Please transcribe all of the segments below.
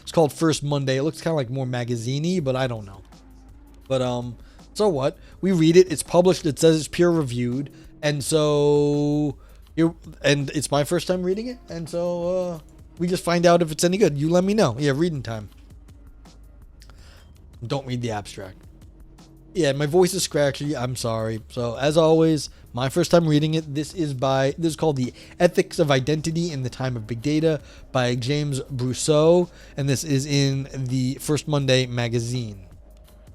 It's called First Monday. It looks kind of like more magazine-y, but I don't know. But so what? We read it. It's published. It says it's peer reviewed, and so and it's my first time reading it, and so we just find out if it's any good. You let me know. Yeah, reading time. Don't read the abstract. Yeah, my voice is scratchy. I'm sorry. So as always, my first time reading it. This is called The Ethics of Identity in the Time of Big Data by James Brusseau, and this is in the First Monday magazine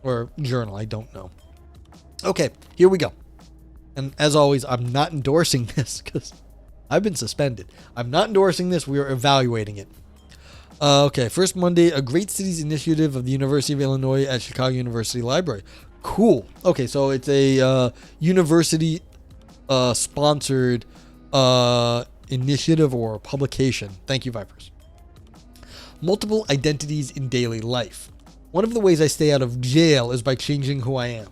or journal. I don't know. Okay, here we go. And as always, I'm not endorsing this because I've been suspended. I'm not endorsing this. We are evaluating it. Okay, First Monday, a Great Cities initiative of the University of Illinois at Chicago University Library. Cool. Okay, so it's a university sponsored initiative or publication. Thank you, Vipers. Multiple identities in daily life. One of the ways I stay out of jail is by changing who I am.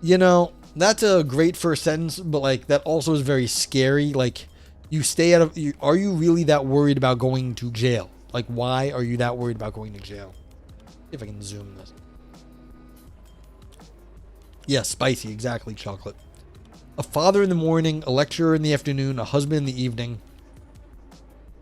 You know, that's a great first sentence, but like that also is very scary. Like, you stay out of. Are you really that worried about going to jail? Like, why are you that worried about going to jail? See if I can zoom this. Yes, spicy, exactly, chocolate. A father in the morning, a lecturer in the afternoon, a husband in the evening.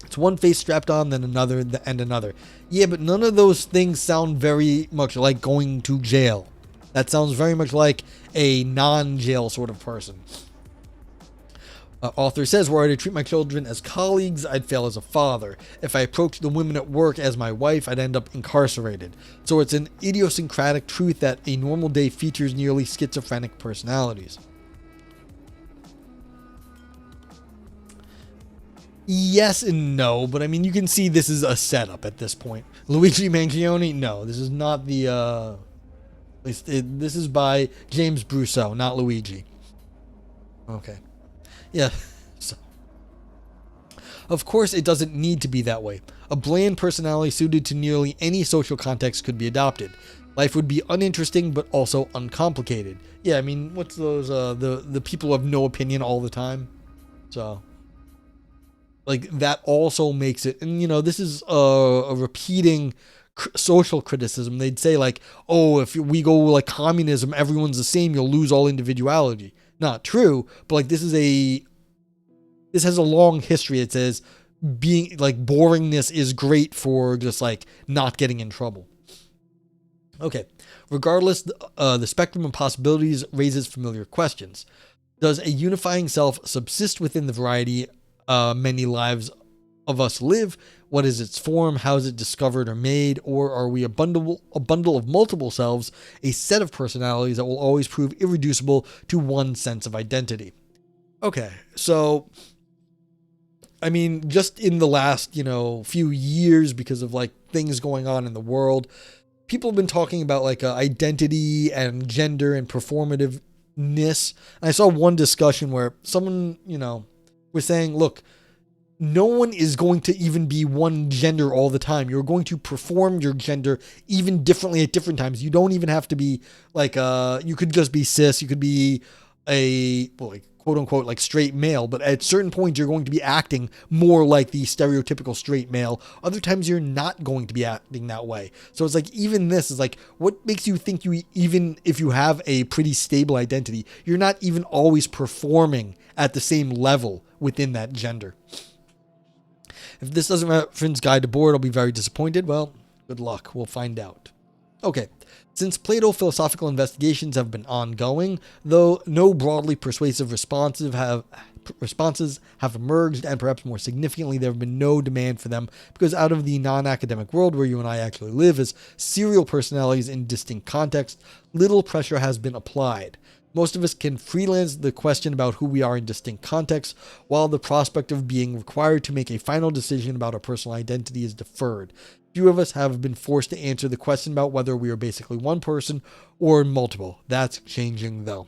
It's one face strapped on, then another, and another. Yeah, but none of those things sound very much like going to jail. That sounds very much like a non-jail sort of person. Author says, were I to treat my children as colleagues, I'd fail as a father. If I approached the women at work as my wife, I'd end up incarcerated. So it's an idiosyncratic truth that a normal day features nearly schizophrenic personalities. Yes and no, but I mean, you can see this is a setup at this point. Luigi Mangione? No, this is not the, this is by James Brusseau, not Luigi. Okay. Yeah, so. Of course, it doesn't need to be that way. A bland personality suited to nearly any social context could be adopted. Life would be uninteresting, but also uncomplicated. Yeah, I mean, what's those, the people who have no opinion all the time? So, like, that also makes it, and you know, this is a repeating social criticism. They'd say like, oh, if we go like communism, everyone's the same, you'll lose all individuality. Not true, but like this has a long history. It says being like boringness is great for just like not getting in trouble. Okay, regardless, the spectrum of possibilities raises familiar questions. Does a unifying self subsist within the variety many lives of us live? What is its form? How is it discovered or made? Or are we a bundle of multiple selves, a set of personalities that will always prove irreducible to one sense of identity? Okay, so, I mean, just in the last, few years, because of like things going on in the world, people have been talking about like identity and gender and performativeness. And I saw one discussion where someone, was saying, look, no one is going to even be one gender all the time. You're going to perform your gender even differently at different times. You don't even have to be like, you could just be cis. You could be like quote unquote, like straight male. But at certain points, you're going to be acting more like the stereotypical straight male. Other times, you're not going to be acting that way. So it's like, even this is like, what makes you think even if you have a pretty stable identity, you're not even always performing at the same level within that gender? If this doesn't reference Guide to Board, I'll be very disappointed. Well, good luck. We'll find out. Okay. Since Plato, philosophical investigations have been ongoing, though no broadly persuasive responses have emerged, and perhaps more significantly, there have been no demand for them, because out of the non-academic world where you and I actually live as serial personalities in distinct contexts, little pressure has been applied. Most of us can freelance the question about who we are in distinct contexts, while the prospect of being required to make a final decision about our personal identity is deferred. Few of us have been forced to answer the question about whether we are basically one person or multiple. That's changing, though.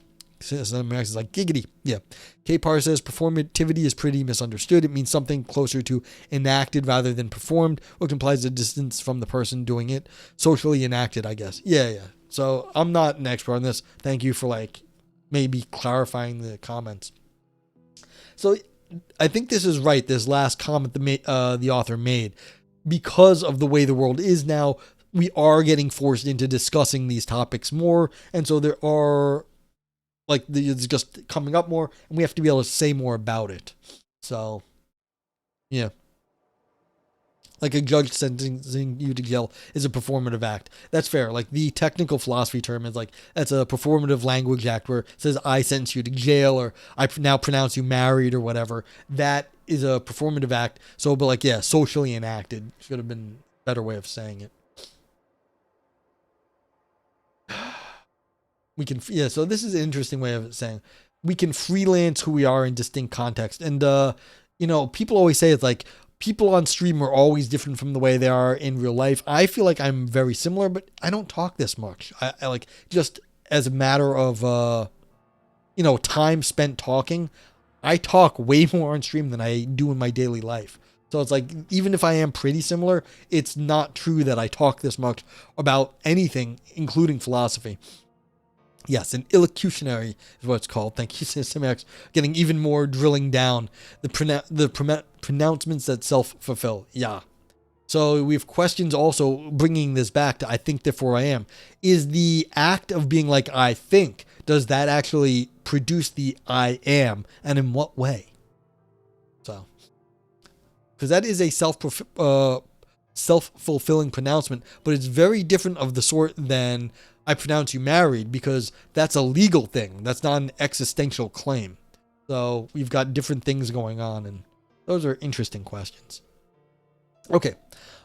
Americans is like, giggity. Yeah. K-Par says performativity is pretty misunderstood. It means something closer to enacted rather than performed, which implies a distance from the person doing it. Socially enacted, I guess. Yeah. So I'm not an expert on this. Thank you for like maybe clarifying the comments. So I think this is right. This last comment the author made. because of the way the world is now, we are getting forced into discussing these topics more. And so there are, like, it's just coming up more, and we have to be able to say more about it. So, yeah. Like a judge sentencing you to jail is a performative act. That's fair. Like the technical philosophy term is like, that's a performative language act where it says I sentence you to jail, or I now pronounce you married, or whatever. That is a performative act. So, but like, yeah, socially enacted should have been a better way of saying it. We can, yeah, so this is an interesting way of saying we can freelance who we are in distinct context. And, people always say it's like, people on stream are always different from the way they are in real life. I feel like I'm very similar, but I don't talk this much. I like, just as a matter of, time spent talking, I talk way more on stream than I do in my daily life. So it's like, even if I am pretty similar, it's not true that I talk this much about anything, including philosophy. Yes, an illocutionary is what it's called. Thank you, Simex. Getting even more drilling down the pronouncements that self-fulfill. Yeah. So we have questions also bringing this back to I think, therefore I am. Is the act of being like I think, does that actually produce the I am? And in what way? So, because that is a self-fulfilling pronouncement, but it's very different of the sort than I pronounce you married, because that's a legal thing. That's not an existential claim. So we've got different things going on, and those are interesting questions. Okay.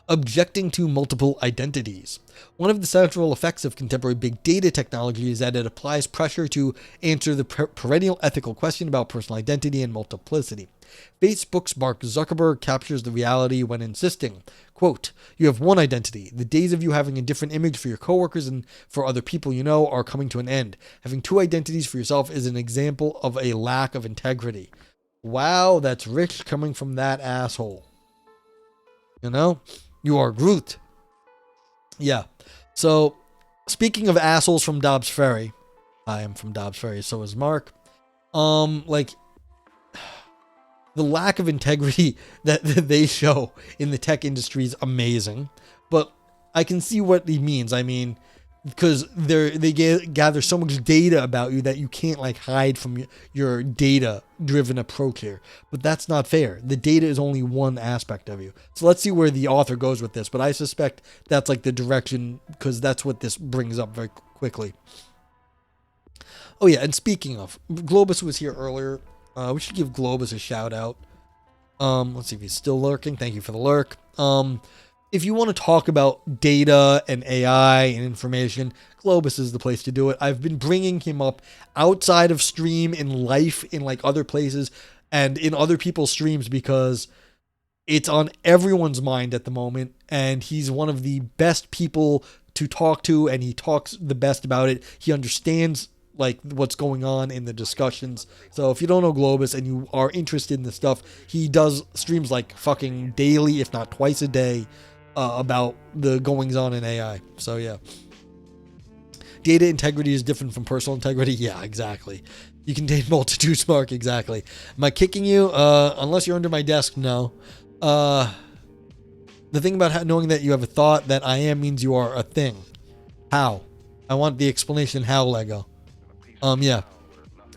Objecting to multiple identities. One of the central effects of contemporary big data technology is that it applies pressure to answer the perennial ethical question about personal identity and multiplicity. Facebook's Mark Zuckerberg captures the reality when insisting, quote, "You have one identity. The days of you having a different image for your coworkers and for other people you know are coming to an end. Having two identities for yourself is an example of a lack of integrity." Wow, that's rich coming from that asshole. You are Groot. Yeah. So, speaking of assholes from Dobbs Ferry, I am from Dobbs Ferry, so is Mark. The lack of integrity that they show in the tech industry is amazing, but I can see what he means. I mean, because they gather so much data about you that you can't hide from your data-driven approach here. But that's not fair. The data is only one aspect of you. So let's see where the author goes with this. But I suspect that's the direction, because that's what this brings up very quickly. Oh yeah, and speaking of, Globus was here earlier. We should give Globus a shout out. Let's see if he's still lurking. Thank you for the lurk. If you want to talk about data and AI and information, Globus is the place to do it. I've been bringing him up outside of stream, in life, in other places, and in other people's streams, because it's on everyone's mind at the moment, and he's one of the best people to talk to, and he talks the best about it. He understands what's going on in the discussions. So if you don't know Globus and you are interested in this stuff, he does streams fucking daily, if not twice a day, about the goings on in AI. So yeah. Data integrity is different from personal integrity. Yeah, exactly. You contain multitudes, Mark. Exactly. Am I kicking you? Unless you're under my desk, no. The thing about knowing that you have a thought that I am means you are a thing. How? I want the explanation how, Lego. Yeah.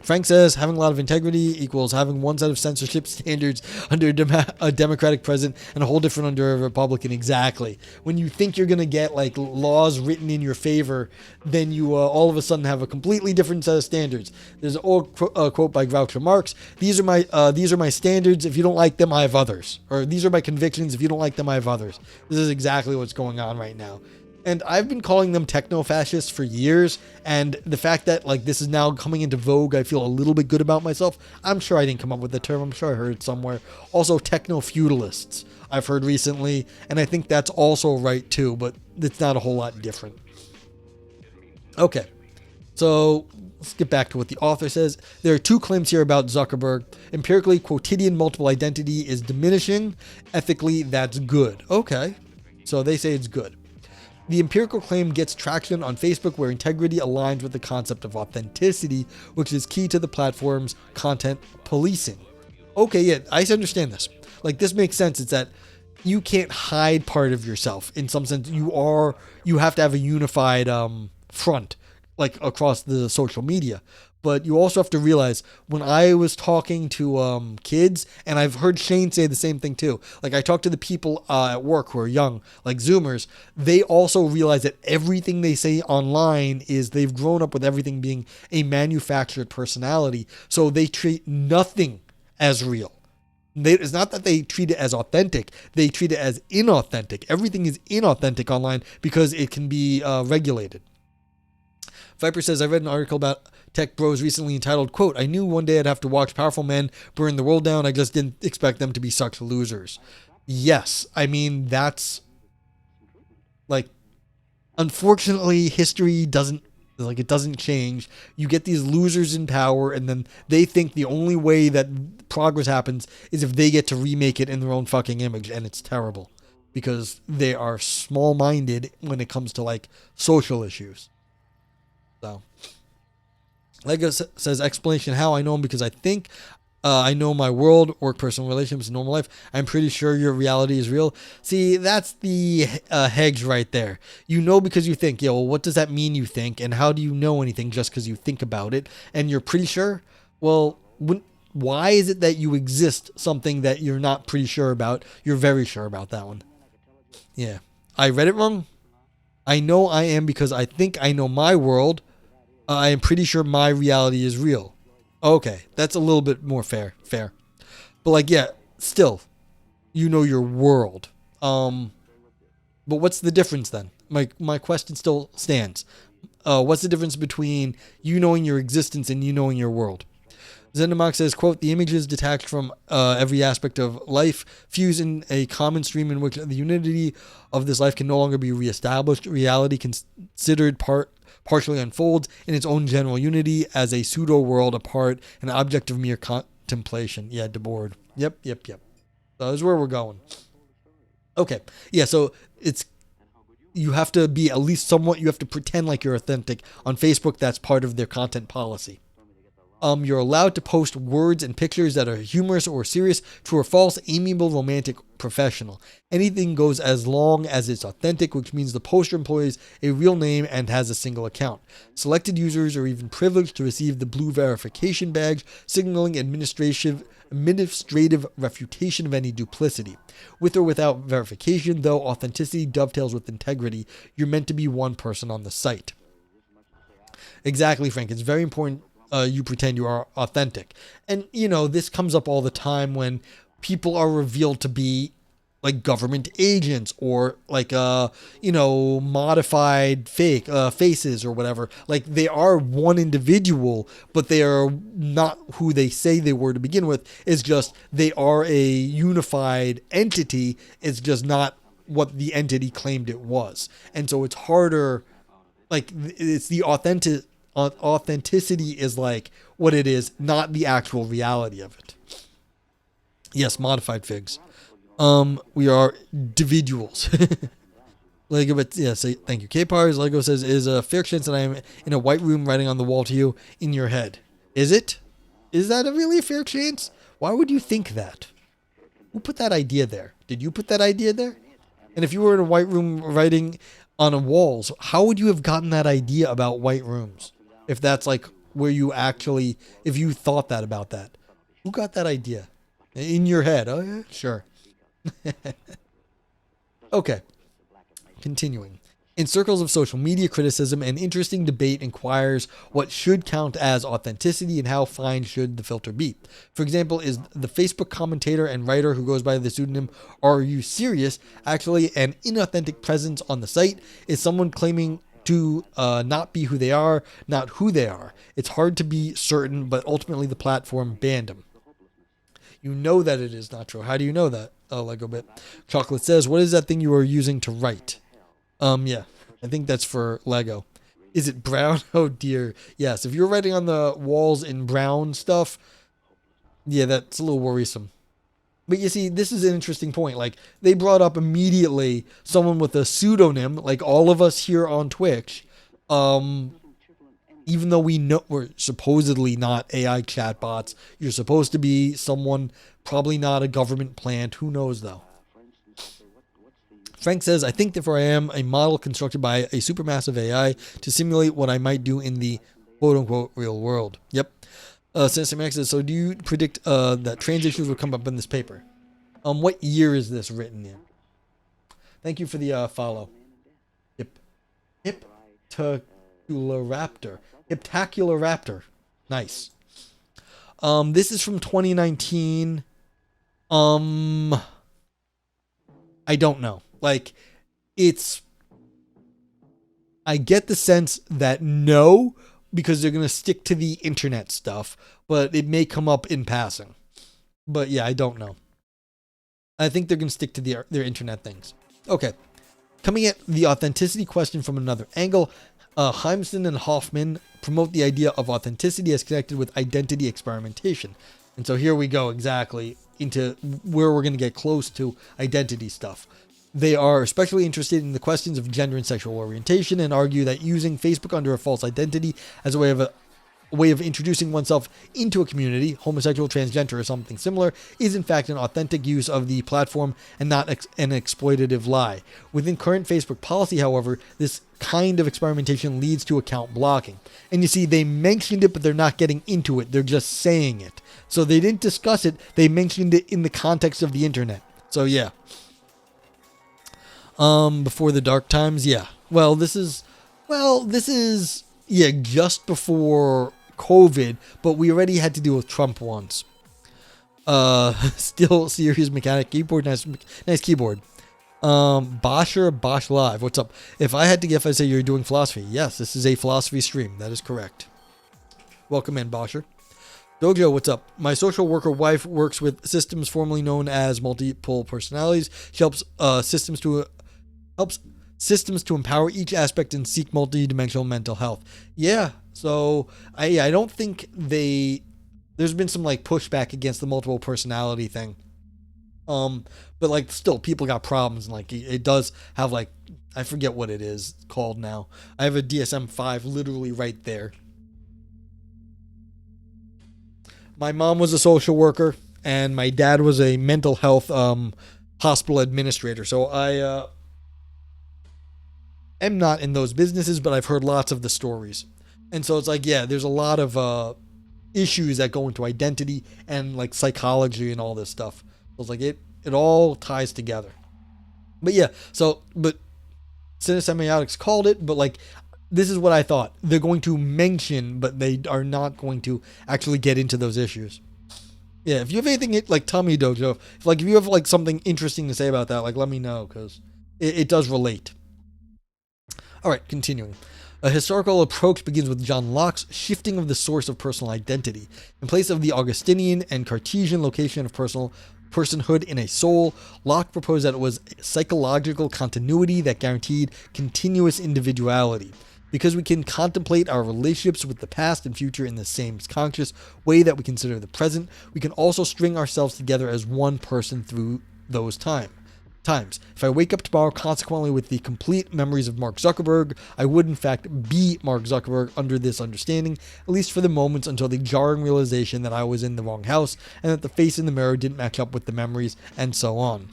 Frank says having a lot of integrity equals having one set of censorship standards under a Democratic president and a whole different under a Republican. Exactly. When you think you're going to get laws written in your favor, then you all of a sudden have a completely different set of standards. There's an old quote by Groucho Marx. These are my standards. If you don't like them, I have others. Or these are my convictions. If you don't like them, I have others. This is exactly what's going on right now. And I've been calling them techno-fascists for years, and the fact that this is now coming into vogue, I feel a little bit good about myself. I'm sure I didn't come up with the term. I'm sure I heard it somewhere. Also, techno-feudalists I've heard recently, and I think that's also right too, but it's not a whole lot different. Okay, so let's get back to what the author says. There are two claims here about Zuckerberg. Empirically, quotidian multiple identity is diminishing. Ethically, that's good. Okay, so they say it's good. The empirical claim gets traction on Facebook, where integrity aligns with the concept of authenticity, which is key to the platform's content policing. Okay, yeah, I understand this. This makes sense. It's that you can't hide part of yourself. In some sense, you have to have a unified front, like across the social media. But you also have to realize, when I was talking to kids, and I've heard Shane say the same thing too. Like, I talked to the people at work who are young, like Zoomers. They also realize that everything they say online is, they've grown up with everything being a manufactured personality. So they treat nothing as real. It's not that they treat it as authentic, they treat it as inauthentic. Everything is inauthentic online because it can be regulated. Viper says, I read an article about tech bros recently entitled, quote, I knew one day I'd have to watch powerful men burn the world down. I just didn't expect them to be such losers. Yes, I mean, that's, like, unfortunately, history doesn't change. You get these losers in power, and then they think the only way that progress happens is if they get to remake it in their own fucking image, and it's terrible because they are small-minded when it comes to, like, social issues. So, Lego says, explanation how I know him because I think I know my world, work, personal relationships, normal life. I'm pretty sure your reality is real. See, that's the hedge right there. You know because you think. Yeah, well, what does that mean you think? And how do you know anything just because you think about it? And you're pretty sure? Well, why is it that you exist something that you're not pretty sure about? You're very sure about that one. Yeah. I read it wrong? I know I am because I think I know my world. I am pretty sure my reality is real. Okay, that's a little bit more fair. But like, yeah, still, you know your world. But what's the difference then? My question still stands. What's the difference between you knowing your existence and you knowing your world? Zendamok says, quote, the images detached from every aspect of life fuse in a common stream in which the unity of this life can no longer be reestablished. Reality considered partially unfolds in its own general unity as a pseudo-world apart, an object of mere contemplation. Yeah, Debord. Yep. So that's where we're going. Okay. Yeah, so you have to be at least somewhat, you have to pretend like you're authentic. On Facebook, that's part of their content policy. You're allowed to post words and pictures that are humorous or serious, true or false, amiable, romantic, professional. Anything goes as long as it's authentic, which means the poster employs a real name and has a single account. Selected users are even privileged to receive the blue verification badge, signaling administrative refutation of any duplicity. With or without verification, though, authenticity dovetails with integrity. You're meant to be one person on the site. Exactly, Frank. It's very important you pretend you are authentic. And, this comes up all the time when people are revealed to be like government agents or like, modified fake faces or whatever. Like, they are one individual, but they are not who they say they were to begin with. It's just they are a unified entity. It's just not what the entity claimed it was. And so it's harder, like, it's the authenticity is like what it is, not the actual reality of it. Yes, modified figs. We are individuals. Lego, but yeah, say thank you. K-Pars, Lego says, is a fair chance that I am in a white room writing on the wall to you in your head. Is it? Is that really a fair chance? Why would you think that? Who put that idea there? Did you put that idea there? And if you were in a white room writing on a walls, how would you have gotten that idea about white rooms? If that's like where you actually, if you thought that about that, who got that idea in your head? Oh yeah, sure. Okay. Continuing. In circles of social media criticism, an interesting debate inquires what should count as authenticity and how fine should the filter be. For example, is the Facebook commentator and writer who goes by the pseudonym Are You Serious actually an inauthentic presence on the site? Is someone claiming to not be who they are, not who they are? It's hard to be certain, but ultimately the platform banned them. You know that it is not true. How do you know that? Lego bit. Chocolate says, what is that thing you are using to write? Yeah, I think that's for Lego. Is it brown? Oh dear. Yes, if you're writing on the walls in brown stuff, yeah, that's a little worrisome. But you see, this is an interesting point. Like, they brought up immediately someone with a pseudonym, like all of us here on Twitch, even though we know we're supposedly not AI chatbots. You're supposed to be someone, probably not a government plant. Who knows, though? Frank says, I think therefore I am a model constructed by a supermassive AI to simulate what I might do in the quote-unquote real world. Yep. Sinister Max says, so do you predict that trans issues will come up in this paper? What year is this written in? Thank you for the follow. Hiptacularaptor. Hiptacularaptor. Nice. This is from 2019. I don't know. Like, I get the sense that no, because they're going to stick to the internet stuff, but it may come up in passing. But yeah, I don't know. I think they're going to stick to their internet things. Okay. Coming at the authenticity question from another angle, Heimson and Hoffman promote the idea of authenticity as connected with identity experimentation. And so here we go exactly into where we're going to get close to identity stuff. They are especially interested in the questions of gender and sexual orientation and argue that using Facebook under a false identity as a way of introducing oneself into a community, homosexual, transgender, or something similar, is in fact an authentic use of the platform and not an exploitative lie. Within current Facebook policy, however, this kind of experimentation leads to account blocking. And you see, they mentioned it, but they're not getting into it. They're just saying it. So they didn't discuss it. They mentioned it in the context of the internet. So yeah. Before the dark times, yeah. This is just before COVID, but we already had to deal with Trump once. Still serious mechanic keyboard, nice keyboard. Bosch Live, what's up? If I had to guess, I'd say you're doing philosophy. Yes, this is a philosophy stream. That is correct. Welcome in, Boscher. Dojo, what's up? My social worker wife works with systems formerly known as multiple personalities. She helps systems to empower each aspect and seek multi-dimensional mental health. Yeah, so I don't think there's been some like pushback against the multiple personality thing. But like still people got problems, and like it does have like, I forget what it is called now. I have a DSM-5 literally right there. My mom was a social worker and my dad was a mental health hospital administrator. So I am not in those businesses, but I've heard lots of the stories. And so it's like, yeah, there's a lot of issues that go into identity and like psychology and all this stuff. So it's like it all ties together. But yeah, but Cinesemiotics called it, but like this is what I thought. They're going to mention, but they are not going to actually get into those issues. Yeah, if you have anything, like, tell me, Dojo. If you have, like, something interesting to say about that, like, let me know, because it does relate. All right, continuing. A historical approach begins with John Locke's shifting of the source of personal identity. In place of the Augustinian and Cartesian location of personhood in a soul, Locke proposed that it was psychological continuity that guaranteed continuous individuality. Because we can contemplate our relationships with the past and future in the same conscious way that we consider the present, we can also string ourselves together as one person through those times. If I wake up tomorrow consequently with the complete memories of Mark Zuckerberg, I would in fact be Mark Zuckerberg under this understanding, at least for the moments until the jarring realization that I was in the wrong house and that the face in the mirror didn't match up with the memories, and so on.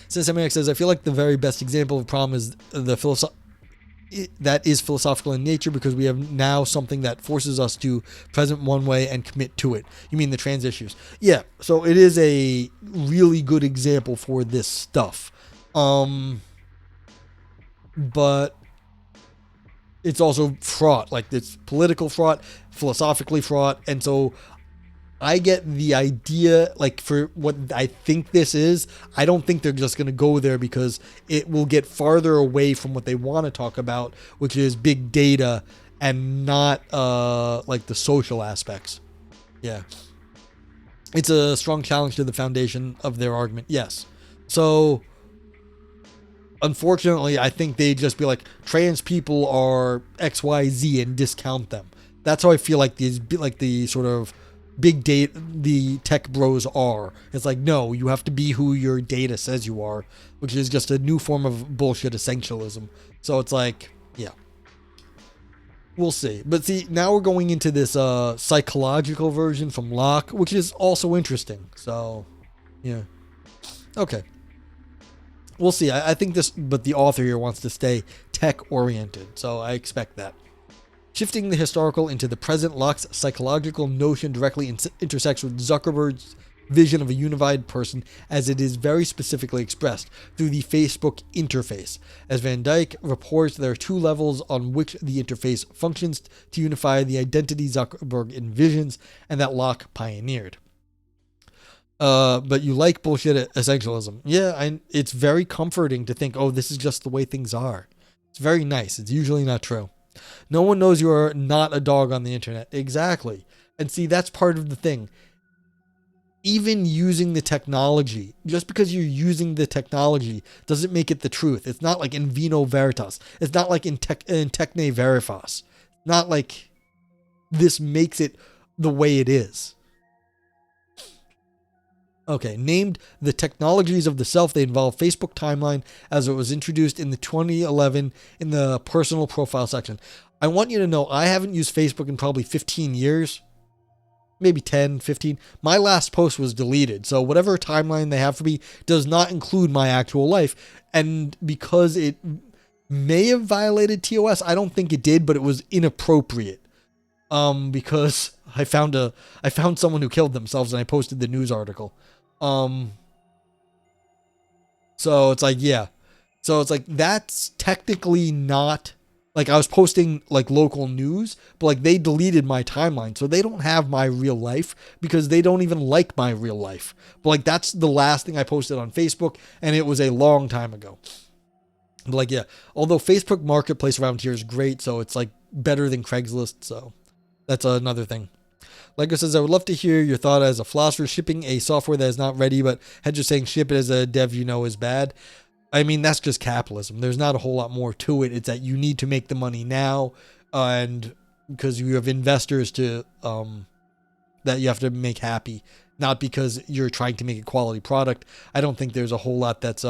Cinematics says, I feel like the very best example of a problem is that is philosophical in nature, because we have now something that forces us to present one way and commit to it. You mean the trans issues? Yeah, so it is a really good example for this stuff. But it's also fraught. Like, it's political fraught, philosophically fraught, and so I get the idea, like, for what I think this is, I don't think they're just going to go there, because it will get farther away from what they want to talk about, which is big data and not, like, the social aspects. Yeah. It's a strong challenge to the foundation of their argument. Yes. So, unfortunately, I think they'd just be like, trans people are XYZ and discount them. That's how I feel like the sort of big data, the tech bros are. It's like, no, you have to be who your data says you are, which is just a new form of bullshit essentialism. So it's like, yeah, we'll see. But see, now we're going into this psychological version from Locke, which is also interesting. So, yeah. Okay. We'll see. I think this, but the author here wants to stay tech oriented, so I expect that. Shifting the historical into the present, Locke's psychological notion directly intersects with Zuckerberg's vision of a unified person as it is very specifically expressed through the Facebook interface. As Van Dyke reports, there are two levels on which the interface functions to unify the identity Zuckerberg envisions and that Locke pioneered. But you like bullshit essentialism. Yeah, it's very comforting to think, oh, this is just the way things are. It's very nice. It's usually not true. No one knows you are not a dog on the internet. Exactly. And see, that's part of the thing. Even using the technology, just because you're using the technology doesn't make it the truth. It's not like in vino veritas. It's not like in techne veritas. Not like this makes it the way it is. Okay, named The Technologies of the Self, they involve Facebook timeline as it was introduced in the 2011 in the personal profile section. I want you to know I haven't used Facebook in probably 15 years. Maybe 10, 15. My last post was deleted, so whatever timeline they have for me does not include my actual life. And because it may have violated TOS, I don't think it did, but it was inappropriate. Because I found someone who killed themselves and I posted the news article. So it's like, yeah. So it's like, that's technically not, like I was posting like local news, but like they deleted my timeline. So they don't have my real life because they don't even like my real life. But like, that's the last thing I posted on Facebook and it was a long time ago. But like, yeah, although Facebook Marketplace around here is great. So it's like better than Craigslist. So that's another thing. Lego says, I would love to hear your thought as a philosopher. Shipping a software that is not ready, but Hedge is saying ship it as a dev you know is bad. I mean, that's just capitalism. There's not a whole lot more to it. It's that you need to make the money now, and because you have investors to that you have to make happy, not because you're trying to make a quality product. I don't think there's a whole lot that's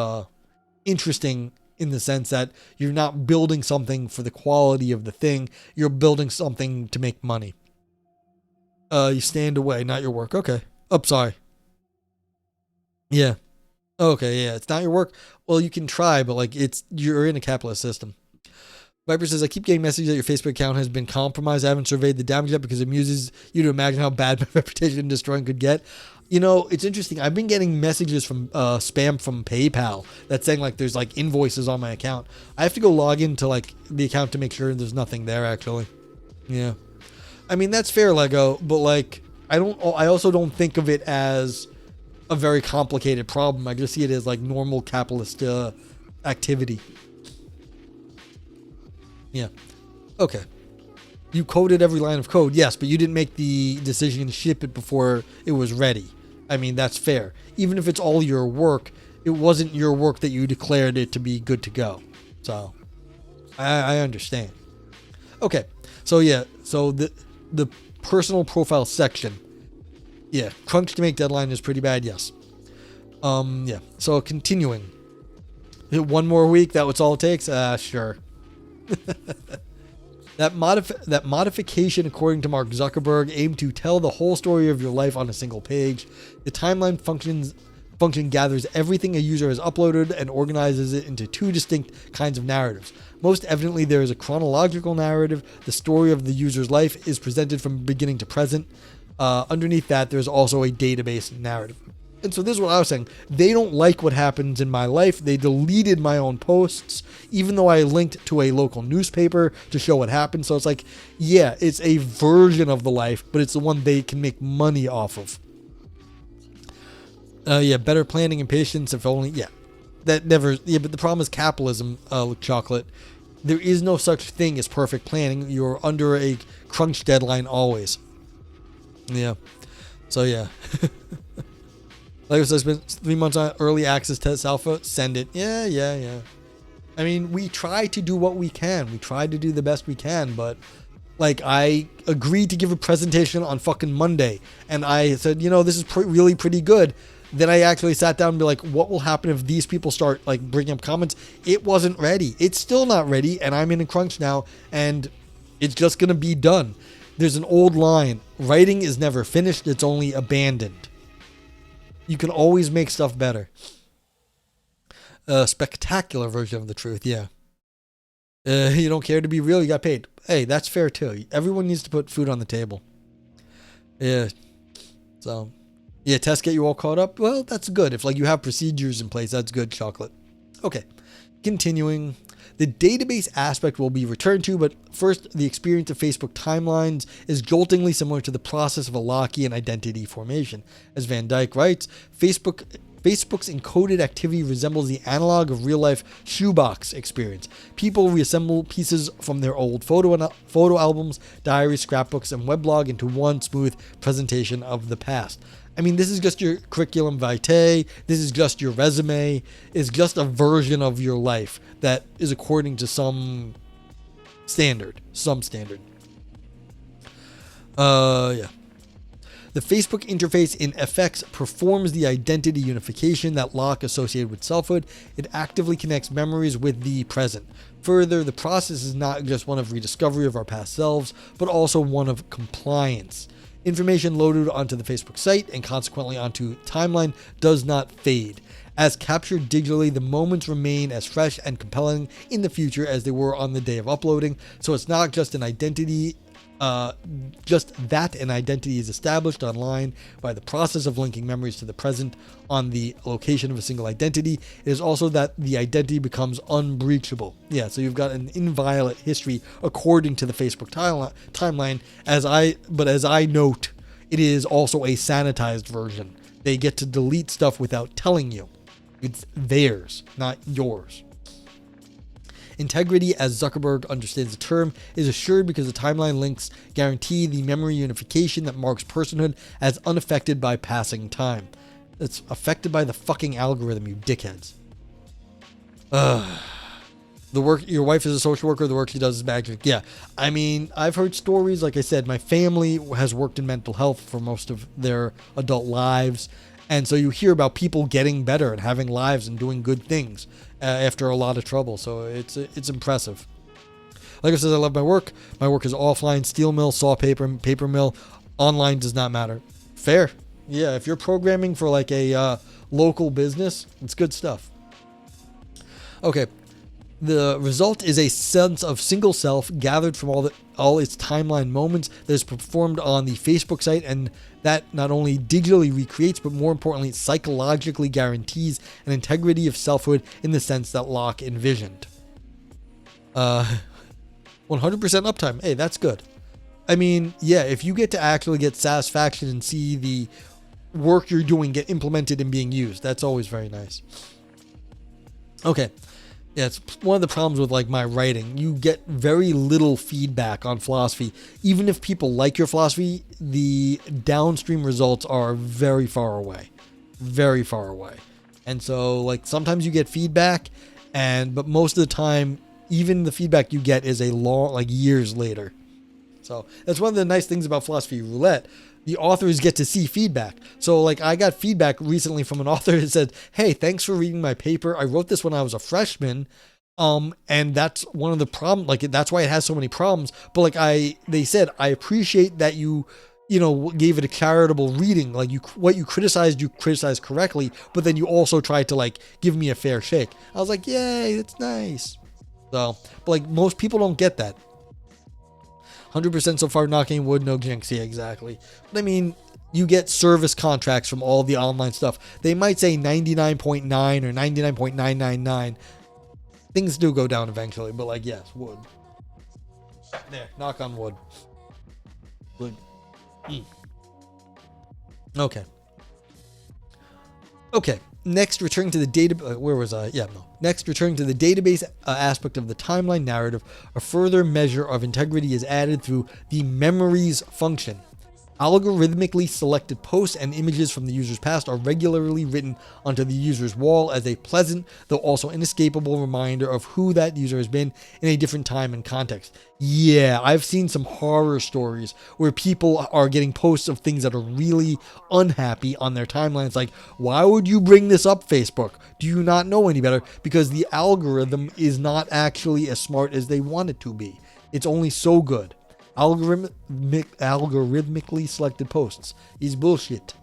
interesting in the sense that you're not building something for the quality of the thing. You're building something to make money. You stand away, not your work. Okay. Oh, sorry. Yeah. Okay, yeah. It's not your work. Well, you can try, but like you're in a capitalist system. Viper says, I keep getting messages that your Facebook account has been compromised. I haven't surveyed the damage yet because it amuses you to imagine how bad my reputation destroying could get. You know, it's interesting. I've been getting messages from spam from PayPal that's saying like there's like invoices on my account. I have to go log into like the account to make sure there's nothing there actually. Yeah. I mean, that's fair, Lego, but like, I also don't think of it as a very complicated problem. I just see it as like normal capitalist activity. Yeah. Okay. You coded every line of code, yes, but you didn't make the decision to ship it before it was ready. I mean, that's fair. Even if it's all your work, it wasn't your work that you declared it to be good to go. So, I understand. Okay. So yeah, so the personal profile section. Yeah, crunch to make deadline is pretty bad, yes. Yeah, so continuing. One more week, that was all it takes? Sure. That modification, according to Mark Zuckerberg, aimed to tell the whole story of your life on a single page. The timeline function gathers everything a user has uploaded and organizes it into two distinct kinds of narratives. Most evidently, there is a chronological narrative. The story of the user's life is presented from beginning to present. Underneath that, there's also a database narrative. And so this is what I was saying. They don't like what happens in my life. They deleted my own posts, even though I linked to a local newspaper to show what happened. So it's like, yeah, it's a version of the life, but it's the one they can make money off of. Yeah, better planning and patience if only, yeah. That never, yeah, but the problem is capitalism, chocolate. There is no such thing as perfect planning. You're under a crunch deadline always. Yeah. So, yeah. Like I said, it's been 3 months on early access test alpha. Send it. Yeah. I mean, we try to do what we can. We try to do the best we can, but like I agreed to give a presentation on fucking Monday, and I said, you know, this is really pretty good. Then I actually sat down and be like, what will happen if these people start like bringing up comments? It wasn't ready. It's still not ready, and I'm in a crunch now, and it's just gonna be done. There's an old line: writing is never finished; it's only abandoned. You can always make stuff better. A spectacular version of the truth, yeah. You don't care to be real, you got paid. Hey, that's fair too. Everyone needs to put food on the table. Yeah. So, yeah, tests get you all caught up. Well, that's good. If like you have procedures in place, that's good, chocolate. Okay. Continuing. The database aspect will be returned to, but first, the experience of Facebook timelines is joltingly similar to the process of a Lockean identity formation. As Van Dyke writes, Facebook's encoded activity resembles the analog of real-life shoebox experience. People reassemble pieces from their old photo albums, diaries, scrapbooks, and weblog into one smooth presentation of the past. I mean, this is just your curriculum vitae. This is just your resume. It's just a version of your life that is according to some standard. Yeah. The Facebook interface, in effects, performs the identity unification that Locke associated with selfhood. It actively connects memories with the present. Further, the process is not just one of rediscovery of our past selves, but also one of compliance. Information loaded onto the Facebook site and consequently onto timeline does not fade. As captured digitally, the moments remain as fresh and compelling in the future as they were on the day of uploading. So it's not just an identity, just that an identity is established online by the process of linking memories to the present on the location of a single identity. It is also that the identity becomes unbreachable. Yeah, so you've got an inviolate history according to the Facebook timeline. As I note, it is also a sanitized version. They get to delete stuff without telling you. It's theirs, not yours. Integrity, as Zuckerberg understands the term, is assured because the timeline links guarantee the memory unification that marks personhood as unaffected by passing time. It's affected by the fucking algorithm, you dickheads. Your wife is a social worker, the work she does is magic. Yeah, I mean, I've heard stories, like I said, my family has worked in mental health for most of their adult lives. And so you hear about people getting better and having lives and doing good things after a lot of trouble. So it's impressive. Like I said, I love my work. My work is offline, steel mill, saw paper mill. Online does not matter. Fair. Yeah, if you're programming for like a local business, it's good stuff. Okay. The result is a sense of single self gathered from all its timeline moments that is performed on the Facebook site, and that not only digitally recreates, but more importantly, psychologically guarantees an integrity of selfhood in the sense that Locke envisioned. 100% uptime. Hey, that's good. I mean, yeah, if you get to actually get satisfaction and see the work you're doing get implemented and being used, that's always very nice. Okay. Yeah, it's one of the problems with like my writing. You get very little feedback on philosophy. Even if people like your philosophy, the downstream results are very far away. Very far away. And so like sometimes you get feedback, but most of the time, even the feedback you get is like years later. So that's one of the nice things about Philosophy Roulette. The authors get to see feedback. So like I got feedback recently from an author that said, hey, thanks for reading my paper. I wrote this when I was a freshman. And that's one of the problems. Like that's why it has so many problems. But like they said, I appreciate that you gave it a charitable reading. Like what you criticized correctly, but then you also tried to like give me a fair shake. I was like, yay, that's nice. So, but like most people don't get that. 100% so far, knocking wood, no jinx. Yeah, exactly. But I mean, you get service contracts from all the online stuff. They might say 99.9 or 99.999. Things do go down eventually, but like, yes, wood. There, knock on wood. Wood. Okay. Next, returning to the data. Where was I? Yeah, no. Next, returning to the database aspect of the timeline narrative, a further measure of integrity is added through the memories function. Algorithmically selected posts and images from the user's past are regularly written onto the user's wall as a pleasant, though also inescapable reminder of who that user has been in a different time and context. Yeah, I've seen some horror stories where people are getting posts of things that are really unhappy on their timelines. Like, why would you bring this up, Facebook? Do you not know any better? Because the algorithm is not actually as smart as they want it to be. It's only so good. Algorithmically selected posts is bullshit.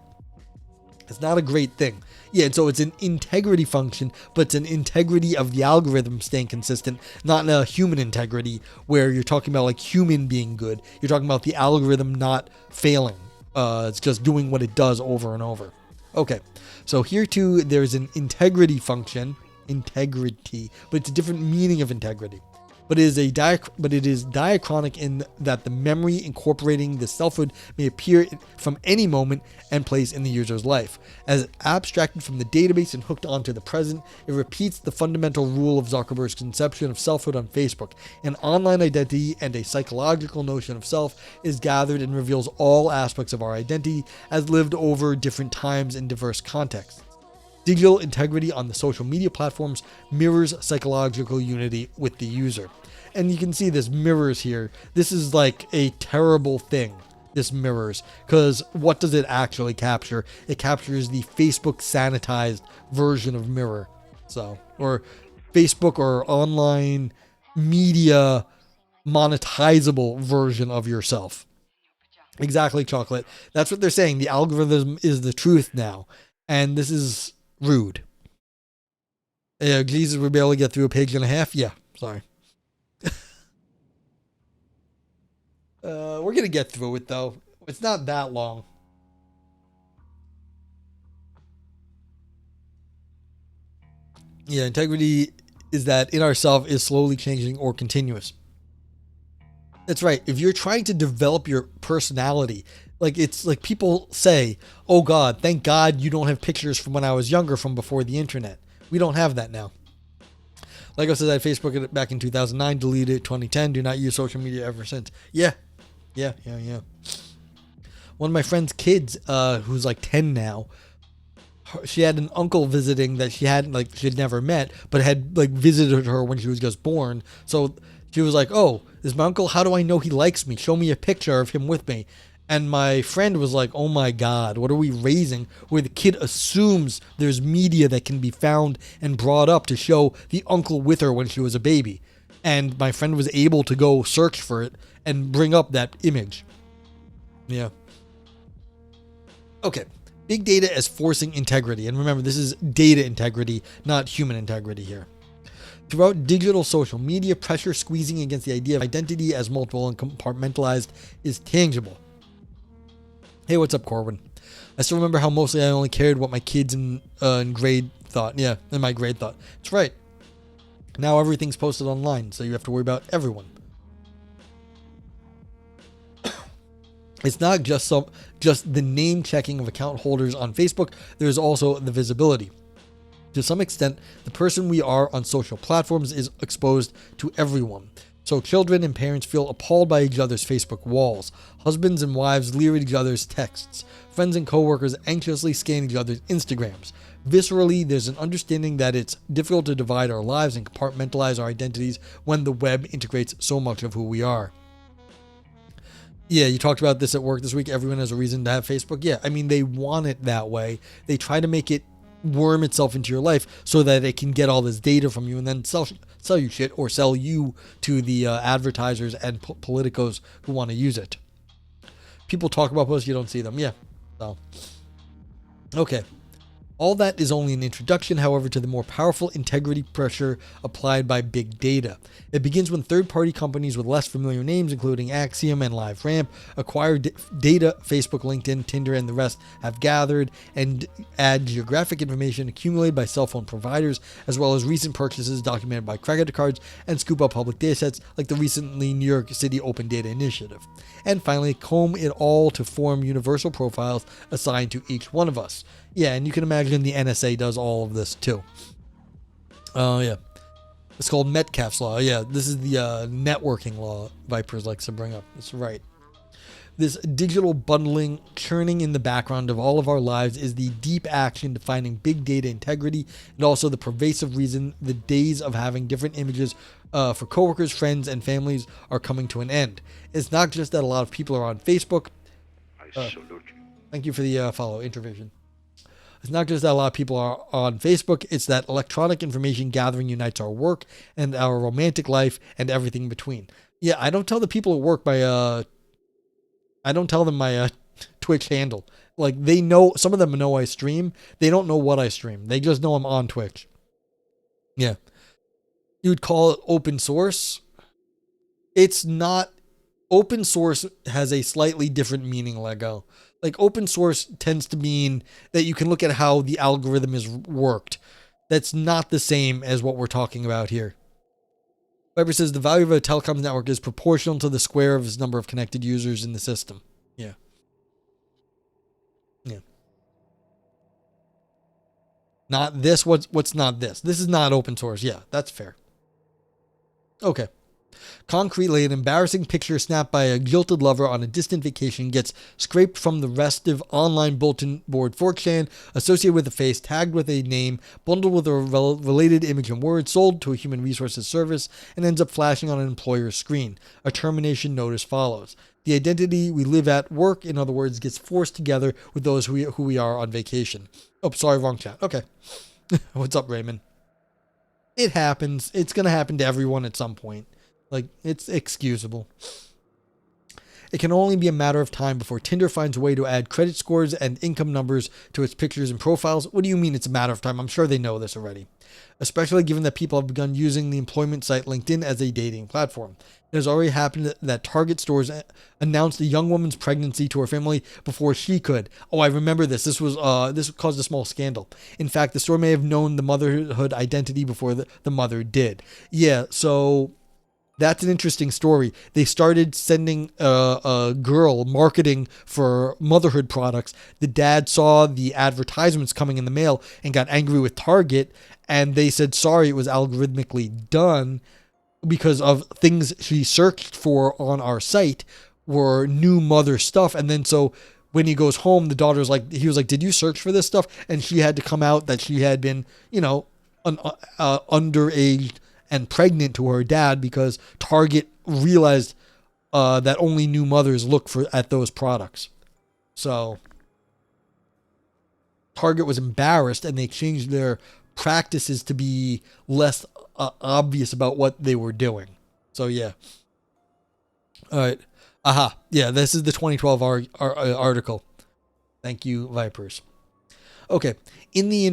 It's not a great thing. Yeah, and so it's an integrity function, but it's an integrity of the algorithm staying consistent, not a human integrity where you're talking about like human being good. You're talking about the algorithm not failing. It's just doing what it does over and over. Okay, so here too, there's an integrity function, integrity, but it's a different meaning of integrity. But it is diachronic in that the memory incorporating the selfhood may appear from any moment and place in the user's life. As abstracted from the database and hooked onto the present, it repeats the fundamental rule of Zuckerberg's conception of selfhood on Facebook. An online identity and a psychological notion of self is gathered and reveals all aspects of our identity as lived over different times in diverse contexts. Digital integrity on the social media platforms mirrors psychological unity with the user. And you can see this mirrors here. This is like a terrible thing, this mirrors, because what does it actually capture? It captures the Facebook sanitized version of mirror. So, or Facebook or online media monetizable version of yourself. Exactly, chocolate. That's what they're saying. The algorithm is the truth now. And this is rude. Jesus, we'll be able to get through a page and a half? Yeah, sorry. We're going to get through it, though. It's not that long. Yeah, integrity is that in ourself is slowly changing or continuous. That's right. If you're trying to develop your personality, like it's like people say, oh God, thank God you don't have pictures from when I was younger from before the internet. We don't have that now. Lego says I had Facebook back in 2009, deleted it 2010, do not use social media ever since. Yeah. One of my friend's kids, who's like 10 now, she had an uncle visiting that she'd never met, but had like visited her when she was just born. So she was like, oh, this is my uncle. How do I know he likes me? Show me a picture of him with me. And my friend was like, oh my God, what are we raising? Where the kid assumes there's media that can be found and brought up to show the uncle with her when she was a baby. And my friend was able to go search for it and bring up that image. Yeah. Okay. Big data as forcing integrity. And remember, this is data integrity, not human integrity here. Throughout digital social media, pressure squeezing against the idea of identity as multiple and compartmentalized is tangible. Hey, what's up, Corwin? I still remember how mostly I only cared what my kids in grade thought. Yeah, in my grade thought. That's right. Now everything's posted online, so you have to worry about everyone. It's not just the name checking of account holders on Facebook. There's also the visibility. To some extent, the person we are on social platforms is exposed to everyone. So children and parents feel appalled by each other's Facebook walls. Husbands and wives leer at each other's texts. Friends and coworkers anxiously scan each other's Instagrams. Viscerally, there's an understanding that it's difficult to divide our lives and compartmentalize our identities when the web integrates so much of who we are. Yeah, you talked about this at work this week. Everyone has a reason to have Facebook. Yeah, I mean, they want it that way. They try to make it worm itself into your life so that it can get all this data from you and then sell you shit or sell you to the advertisers and politicos who want to use it. People talk about posts, you don't see them. Yeah. So, okay. All that is only an introduction, however, to the more powerful integrity pressure applied by big data. It begins when third-party companies with less familiar names, including Axiom and LiveRamp, acquire data Facebook, LinkedIn, Tinder, and the rest have gathered and add geographic information accumulated by cell phone providers, as well as recent purchases documented by credit cards, and scoop up public data sets like the recently New York City Open Data Initiative. And finally, comb it all to form universal profiles assigned to each one of us. Yeah, and you can imagine the NSA does all of this too. Yeah. It's called Metcalfe's Law. Yeah, this is the networking law Vipers likes to bring up. That's right. This digital bundling churning in the background of all of our lives is the deep action defining big data integrity and also the pervasive reason the days of having different images for coworkers, friends, and families are coming to an end. It's not just that a lot of people are on Facebook. I salute you. Thank you for the follow intervention. It's not just that a lot of people are on Facebook, it's that electronic information gathering unites our work and our romantic life and everything in between. Yeah, I don't tell the people at work I don't tell them my Twitch handle. Like, they know, some of them know I stream. They don't know what I stream. They just know I'm on Twitch. Yeah. You would call it open source. It's not. Open source has a slightly different meaning, Lego. Like, open source tends to mean that you can look at how the algorithm is worked. That's not the same as what we're talking about here. Weber says the value of a telecoms network is proportional to the square of its number of connected users in the system. Yeah. Yeah. Not this. What's not this? This is not open source. Yeah, that's fair. Okay. Concretely, an embarrassing picture snapped by a jilted lover on a distant vacation gets scraped from the restive online bulletin board 4chan, associated with a face, tagged with a name, bundled with a related image and word, sold to a human resources service, and ends up flashing on an employer's screen. A termination notice follows. The identity we live at work, in other words, gets forced together with those who we are on vacation. Oh, sorry, wrong chat. Okay. What's up, Raymond? It happens. It's going to happen to everyone at some point. Like, it's excusable. It can only be a matter of time before Tinder finds a way to add credit scores and income numbers to its pictures and profiles. What do you mean it's a matter of time? I'm sure they know this already. Especially given that people have begun using the employment site LinkedIn as a dating platform. It has already happened that Target stores announced a young woman's pregnancy to her family before she could. Oh, I remember this. This caused a small scandal. In fact, the store may have known the motherhood identity before the mother did. Yeah, so that's an interesting story. They started sending a girl marketing for motherhood products. The dad saw the advertisements coming in the mail and got angry with Target, and they said, sorry, it was algorithmically done because of things she searched for on our site were new mother stuff. And then so when he goes home, the daughter's like, he was like, did you search for this stuff? And she had to come out that she had been, underage and pregnant to her dad because Target realized that only new mothers look at those products. So Target was embarrassed and they changed their practices to be less obvious about what they were doing. So yeah. All right. Aha. Yeah, this is the 2012 article. Thank you, Vipers. Okay. In the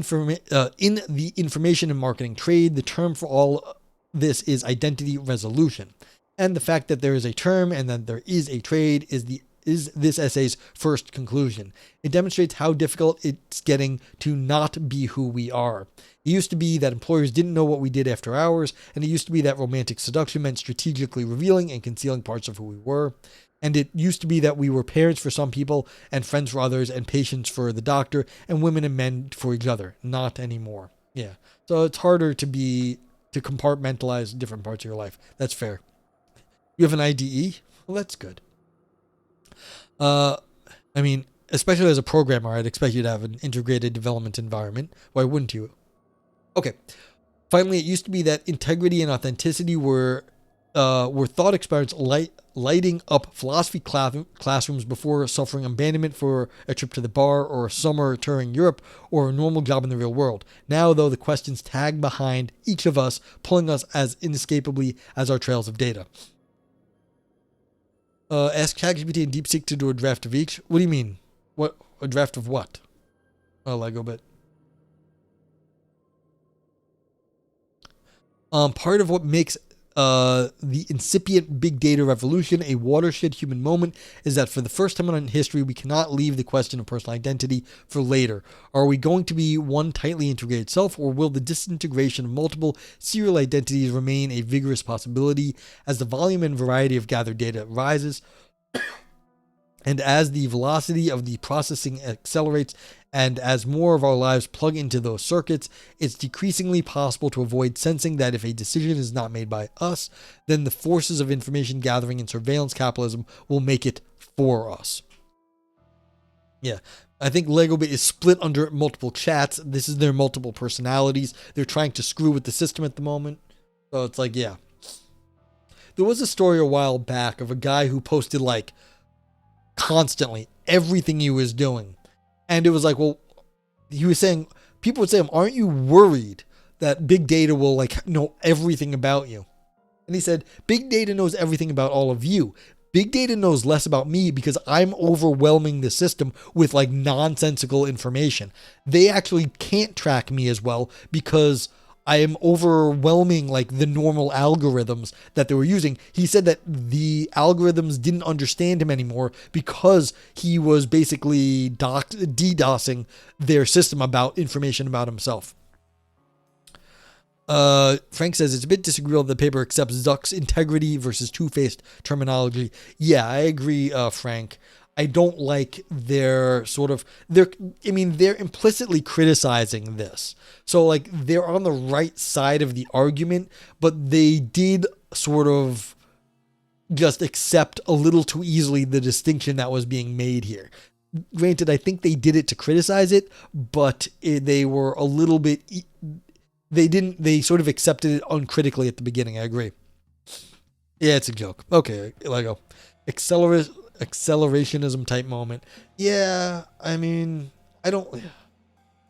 information and marketing trade, the term for all this is identity resolution. And the fact that there is a term and that there is a trade is this essay's first conclusion. It demonstrates how difficult it's getting to not be who we are. It used to be that employers didn't know what we did after hours, and it used to be that romantic seduction meant strategically revealing and concealing parts of who we were. And it used to be that we were parents for some people and friends for others and patients for the doctor and women and men for each other. Not anymore. Yeah. So it's harder to compartmentalize different parts of your life. That's fair. You have an IDE? Well, that's good. I mean, especially as a programmer, I'd expect you to have an integrated development environment. Why wouldn't you? Okay. Finally, it used to be that integrity and authenticity were thought experiments lighting up philosophy classrooms before suffering abandonment for a trip to the bar or a summer touring Europe or a normal job in the real world. Now, though, the questions tag behind each of us, pulling us as inescapably as our trails of data. Ask ChatGPT and DeepSeek to do a draft of each. What do you mean? What? A draft of what? Oh, Lego bit. Part of what makes the incipient big data revolution a watershed human moment is that for the first time in history, we cannot leave the question of personal identity for later. Are we going to be one tightly integrated self, or will the disintegration of multiple serial identities remain a vigorous possibility as the volume and variety of gathered data rises? And as the velocity of the processing accelerates, and as more of our lives plug into those circuits, it's decreasingly possible to avoid sensing that if a decision is not made by us, then the forces of information gathering and surveillance capitalism will make it for us. Yeah, I think Legobit is split under multiple chats. This is their multiple personalities. They're trying to screw with the system at the moment. So it's like, yeah. There was a story a while back of a guy who posted like constantly everything he was doing. And it was like, well, he was saying, people would say, aren't you worried that big data will like know everything about you? And he said, big data knows everything about all of you. Big data knows less about me because I'm overwhelming the system with like nonsensical information. They actually can't track me as well because I am overwhelming like the normal algorithms that they were using. He said that the algorithms didn't understand him anymore because he was basically DDoSing their system about information about himself. Frank says it's a bit disagreeable that the paper accepts Zuck's integrity versus two-faced terminology. Yeah, I agree, Frank. I don't like they're implicitly criticizing this. So like they're on the right side of the argument, but they did sort of just accept a little too easily the distinction that was being made here. Granted, I think they did it to criticize it, but they were a little bit, they sort of accepted it uncritically at the beginning. I agree. Yeah, it's a joke. Okay, Lego. Accelerationism type moment. Yeah, I mean, I'm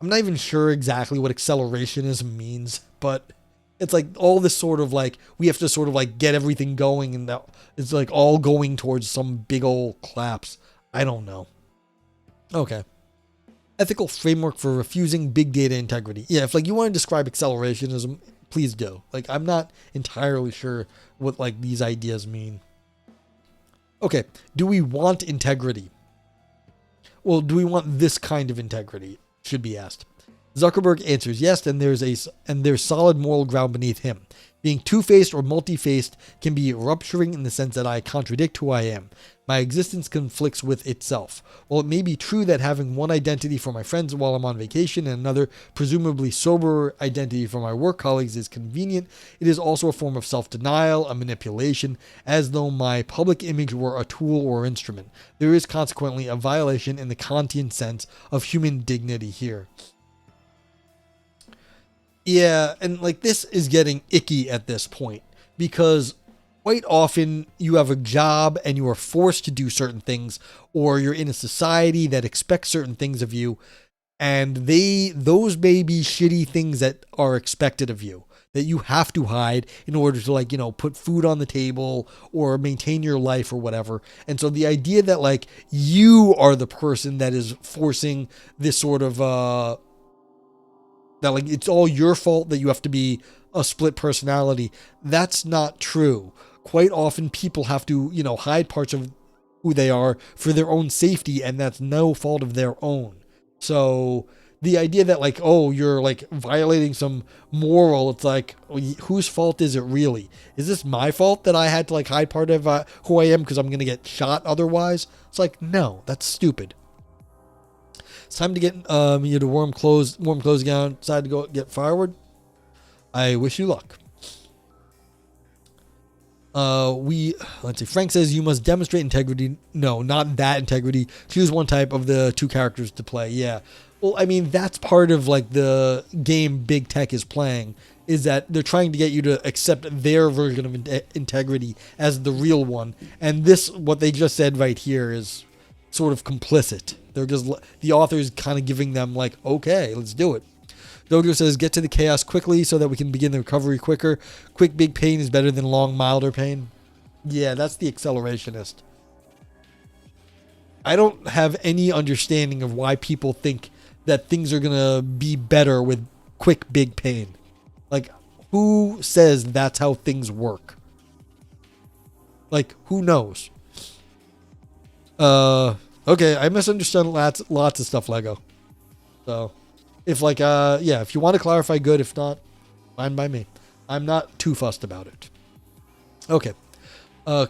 not even sure exactly what accelerationism means, but it's like all this sort of like, we have to sort of like get everything going and that it's like all going towards some big old collapse. I don't know. Okay. Ethical framework for refusing big data integrity. Yeah, if like you want to describe accelerationism, please do. Like, I'm not entirely sure what like these ideas mean. Okay, do we want integrity? Well, do we want this kind of integrity? Should be asked. Zuckerberg answers yes, and there's solid moral ground beneath him. Being two-faced or multi-faced can be rupturing in the sense that I contradict who I am. My existence conflicts with itself. While it may be true that having one identity for my friends while I'm on vacation and another, presumably sober identity for my work colleagues is convenient, it is also a form of self-denial, a manipulation, as though my public image were a tool or instrument. There is consequently a violation in the Kantian sense of human dignity here. Yeah, and like this is getting icky at this point because quite often you have a job and you are forced to do certain things, or you're in a society that expects certain things of you, and those may be shitty things that are expected of you that you have to hide in order to like, put food on the table or maintain your life or whatever. And so the idea that like you are the person that is forcing this sort of that like it's all your fault that you have to be a split personality, that's not true. Quite often people have to, hide parts of who they are for their own safety, and that's no fault of their own. So the idea that like, oh, you're like violating some moral, it's like, whose fault is it really? Is this my fault that I had to like hide part of who I am because I'm going to get shot otherwise? It's like, no, that's stupid. It's time to get you to warm clothes down, decide to go get firewood. I wish you luck. Let's see. Frank says you must demonstrate integrity. No, not that integrity. Choose one type of the two characters to play. Yeah. Well, I mean, that's part of like the game big tech is playing, is that they're trying to get you to accept their version of integrity as the real one. And this, what they just said right here, is sort of complicit. They're just, the author's kind of giving them like, okay, let's do it. Dojo says, get to the chaos quickly so that we can begin the recovery quicker. Quick, big pain is better than long, milder pain. Yeah, that's the accelerationist. I don't have any understanding of why people think that things are going to be better with quick, big pain. Like, who says that's how things work? Like, who knows? Okay, I misunderstood lots of stuff, Lego. So, if like, if you want to clarify, good. If not, fine by me. I'm not too fussed about it. Okay.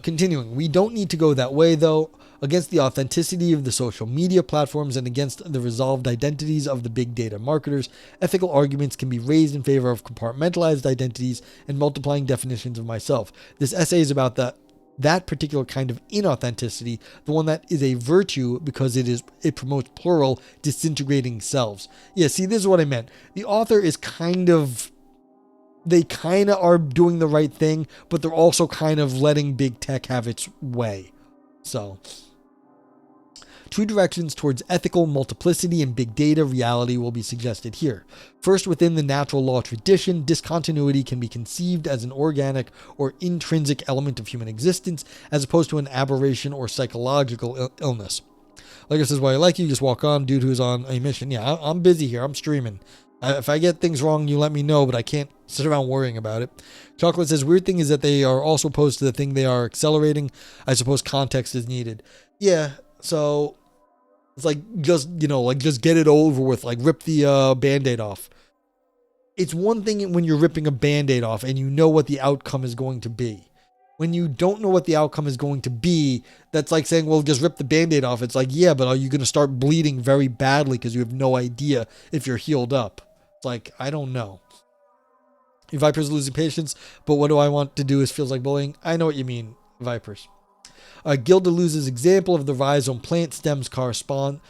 Continuing. We don't need to go that way, though. Against the authenticity of the social media platforms and against the resolved identities of the big data marketers, ethical arguments can be raised in favor of compartmentalized identities and multiplying definitions of myself. This essay is about that particular kind of inauthenticity, the one that is a virtue because it promotes plural, disintegrating selves. Yeah, see, this is what I meant. The author is they kind of are doing the right thing, but they're also kind of letting big tech have its way. So, Two directions towards ethical multiplicity and big data reality will be suggested here. First, within the natural law tradition, discontinuity can be conceived as an organic or intrinsic element of human existence, as opposed to an aberration or psychological illness. Like I says, well, I like you, just walk on, dude who's on a mission. Yeah, I'm busy here, I'm streaming. If I get things wrong, you let me know, but I can't sit around worrying about it. Chocolate says, weird thing is that they are also opposed to the thing they are accelerating. I suppose context is needed. Yeah, so it's like, just get it over with, like rip the Band-Aid off. It's one thing when you're ripping a Band-Aid off and you know what the outcome is going to be. When you don't know what the outcome is going to be, that's like saying, well, just rip the Band-Aid off. It's like, yeah, but are you going to start bleeding very badly because you have no idea if you're healed up? It's like, I don't know. Vipers losing patience, but what do I want to do? Is feels like bullying. I know what you mean, Vipers. Gilda loses example of the rhizome plant stem corresponds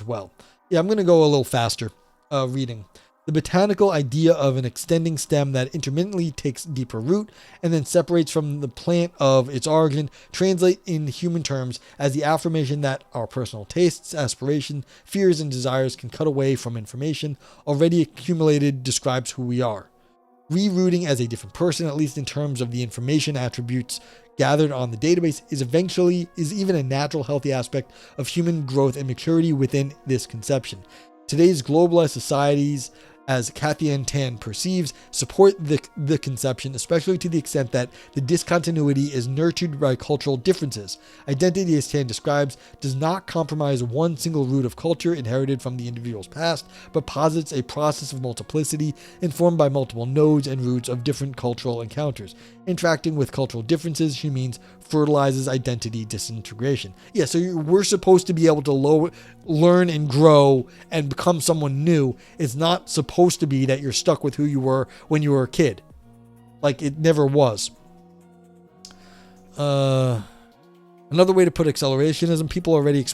well. Yeah, I'm going to go a little faster reading. The botanical idea of an extending stem that intermittently takes deeper root and then separates from the plant of its origin translate in human terms as the affirmation that our personal tastes, aspirations, fears, and desires can cut away from information already accumulated describes who we are. Rerooting as a different person, at least in terms of the information attributes gathered on the database, is even a natural, healthy aspect of human growth and maturity within this conception. Today's globalized societies, as Kathy Ann Tan perceives, support the conception, especially to the extent that the discontinuity is nurtured by cultural differences. Identity, as Tan describes, does not compromise one single root of culture inherited from the individual's past, but posits a process of multiplicity informed by multiple nodes and roots of different cultural encounters. Interacting with cultural differences, she means, fertilizes identity disintegration. Yeah, so we're supposed to be able to learn and grow and become someone new. It's not supposed to be that you're stuck with who you were when you were a kid. Like, it never was. Another way to put accelerationism, people are already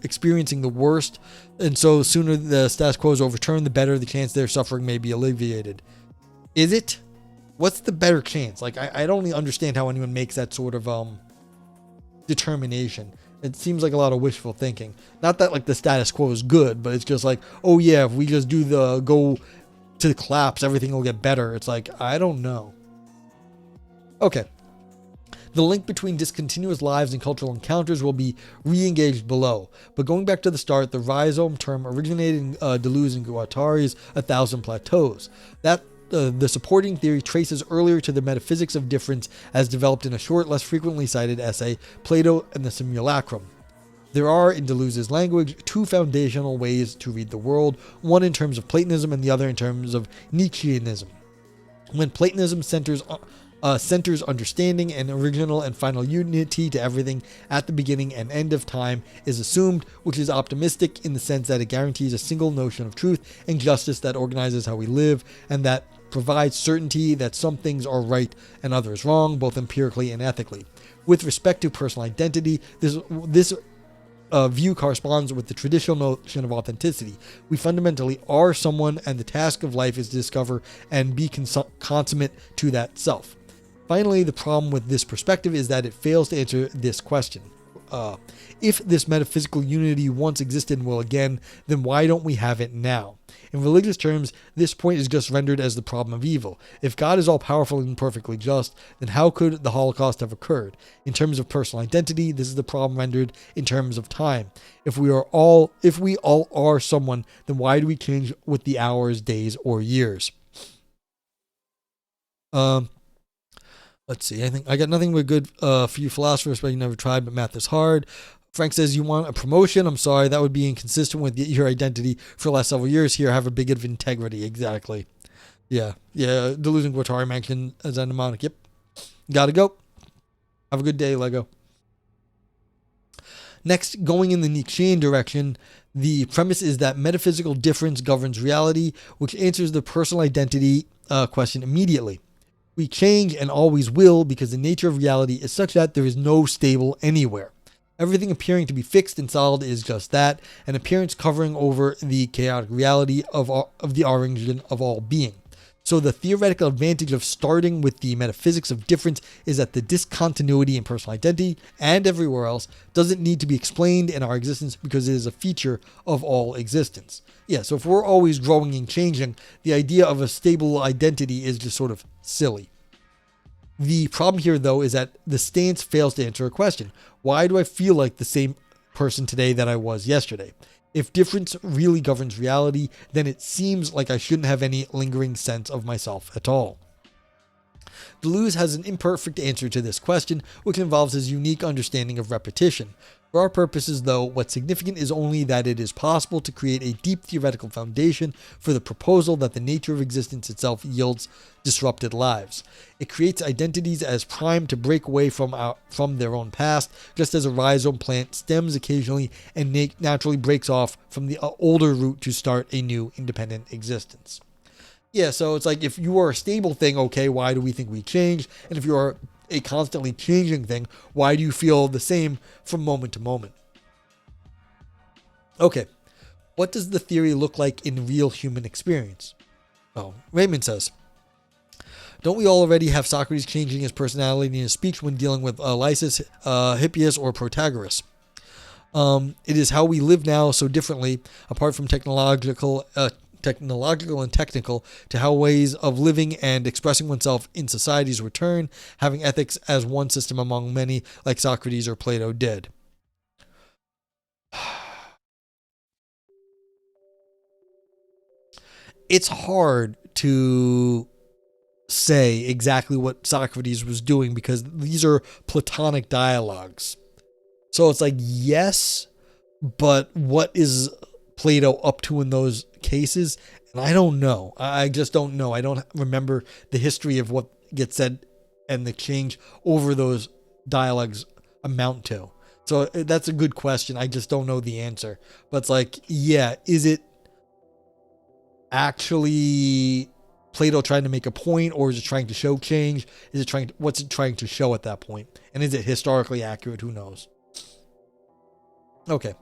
experiencing the worst, and so the sooner the status quo is overturned, the better the chance their suffering may be alleviated. Is it? What's the better chance? Like, I don't really understand how anyone makes that sort of determination. It seems like a lot of wishful thinking. Not that like the status quo is good, but it's just like, oh yeah, if we just go to the collapse, everything will get better. It's like, I don't know. Okay. The link between discontinuous lives and cultural encounters will be re-engaged below. But going back to the start, the rhizome term originated in Deleuze and Guattari's 1,000 Plateaus. The supporting theory traces earlier to the metaphysics of difference as developed in a short, less frequently cited essay, Plato and the Simulacrum. There are, in Deleuze's language, two foundational ways to read the world, one in terms of Platonism and the other in terms of Nietzscheanism. When Platonism centers understanding and original and final unity to everything at the beginning and end of time is assumed, which is optimistic in the sense that it guarantees a single notion of truth and justice that organizes how we live and that provides certainty that some things are right and others wrong, both empirically and ethically. With respect to personal identity, this view corresponds with the traditional notion of authenticity. We fundamentally are someone, and the task of life is to discover and be consummate to that self. Finally, the problem with this perspective is that it fails to answer this question. If this metaphysical unity once existed and will again, then why don't we have it now? In religious terms, this point is just rendered as the problem of evil. If God is all-powerful and perfectly just, then how could the Holocaust have occurred? In terms of personal identity, this is the problem rendered in terms of time. If we all are someone, then why do we change with the hours, days, or years? Let's see. I think I got nothing but good for you philosophers, but you never tried, but math is hard. Frank says, you want a promotion? I'm sorry, that would be inconsistent with your identity for the last several years. Here, have a bit of integrity. Exactly. Yeah. Deleuze and Guattari mentioned as a mnemonic. Yep. Gotta go. Have a good day, Lego. Next, going in the Nietzschean direction, the premise is that metaphysical difference governs reality, which answers the personal identity question immediately. We change and always will because the nature of reality is such that there is no stable anywhere. Everything appearing to be fixed and solid is just that, an appearance covering over the chaotic reality of the origin of all being. So the theoretical advantage of starting with the metaphysics of difference is that the discontinuity in personal identity and everywhere else doesn't need to be explained in our existence because it is a feature of all existence. Yeah, so if we're always growing and changing, the idea of a stable identity is just sort of silly. The problem here, though, is that the stance fails to answer a question. Why do I feel like the same person today that I was yesterday? If difference really governs reality, then it seems like I shouldn't have any lingering sense of myself at all. Deleuze has an imperfect answer to this question, which involves his unique understanding of repetition. For our purposes, though, what's significant is only that it is possible to create a deep theoretical foundation for the proposal that the nature of existence itself yields disrupted lives. It creates identities as primed to break away from their own past, just as a rhizome plant stems occasionally and naturally breaks off from the older root to start a new independent existence. Yeah, so it's like if you are a stable thing, okay, why do we think we change? And if you are a constantly changing thing, why do you feel the same from moment to moment? Okay, what does the theory look like in real human experience? Oh, Raymond says, don't we already have Socrates changing his personality in his speech when dealing with Lysis, Hippias, or Protagoras? It is how we live now so differently, apart from technological and technical, to how ways of living and expressing oneself in societies return, having ethics as one system among many, like Socrates or Plato did. It's hard to say exactly what Socrates was doing because these are Platonic dialogues. So it's like, yes, but what is Plato up to in those cases? And I don't know. I just don't know. I don't remember the history of what gets said and the change over those dialogues amount to. So that's a good question. I just don't know the answer. But it's like, yeah, is it actually Plato trying to make a point, or is it trying to show change? What's it trying to show at that point? And is it historically accurate? Who knows? Okay.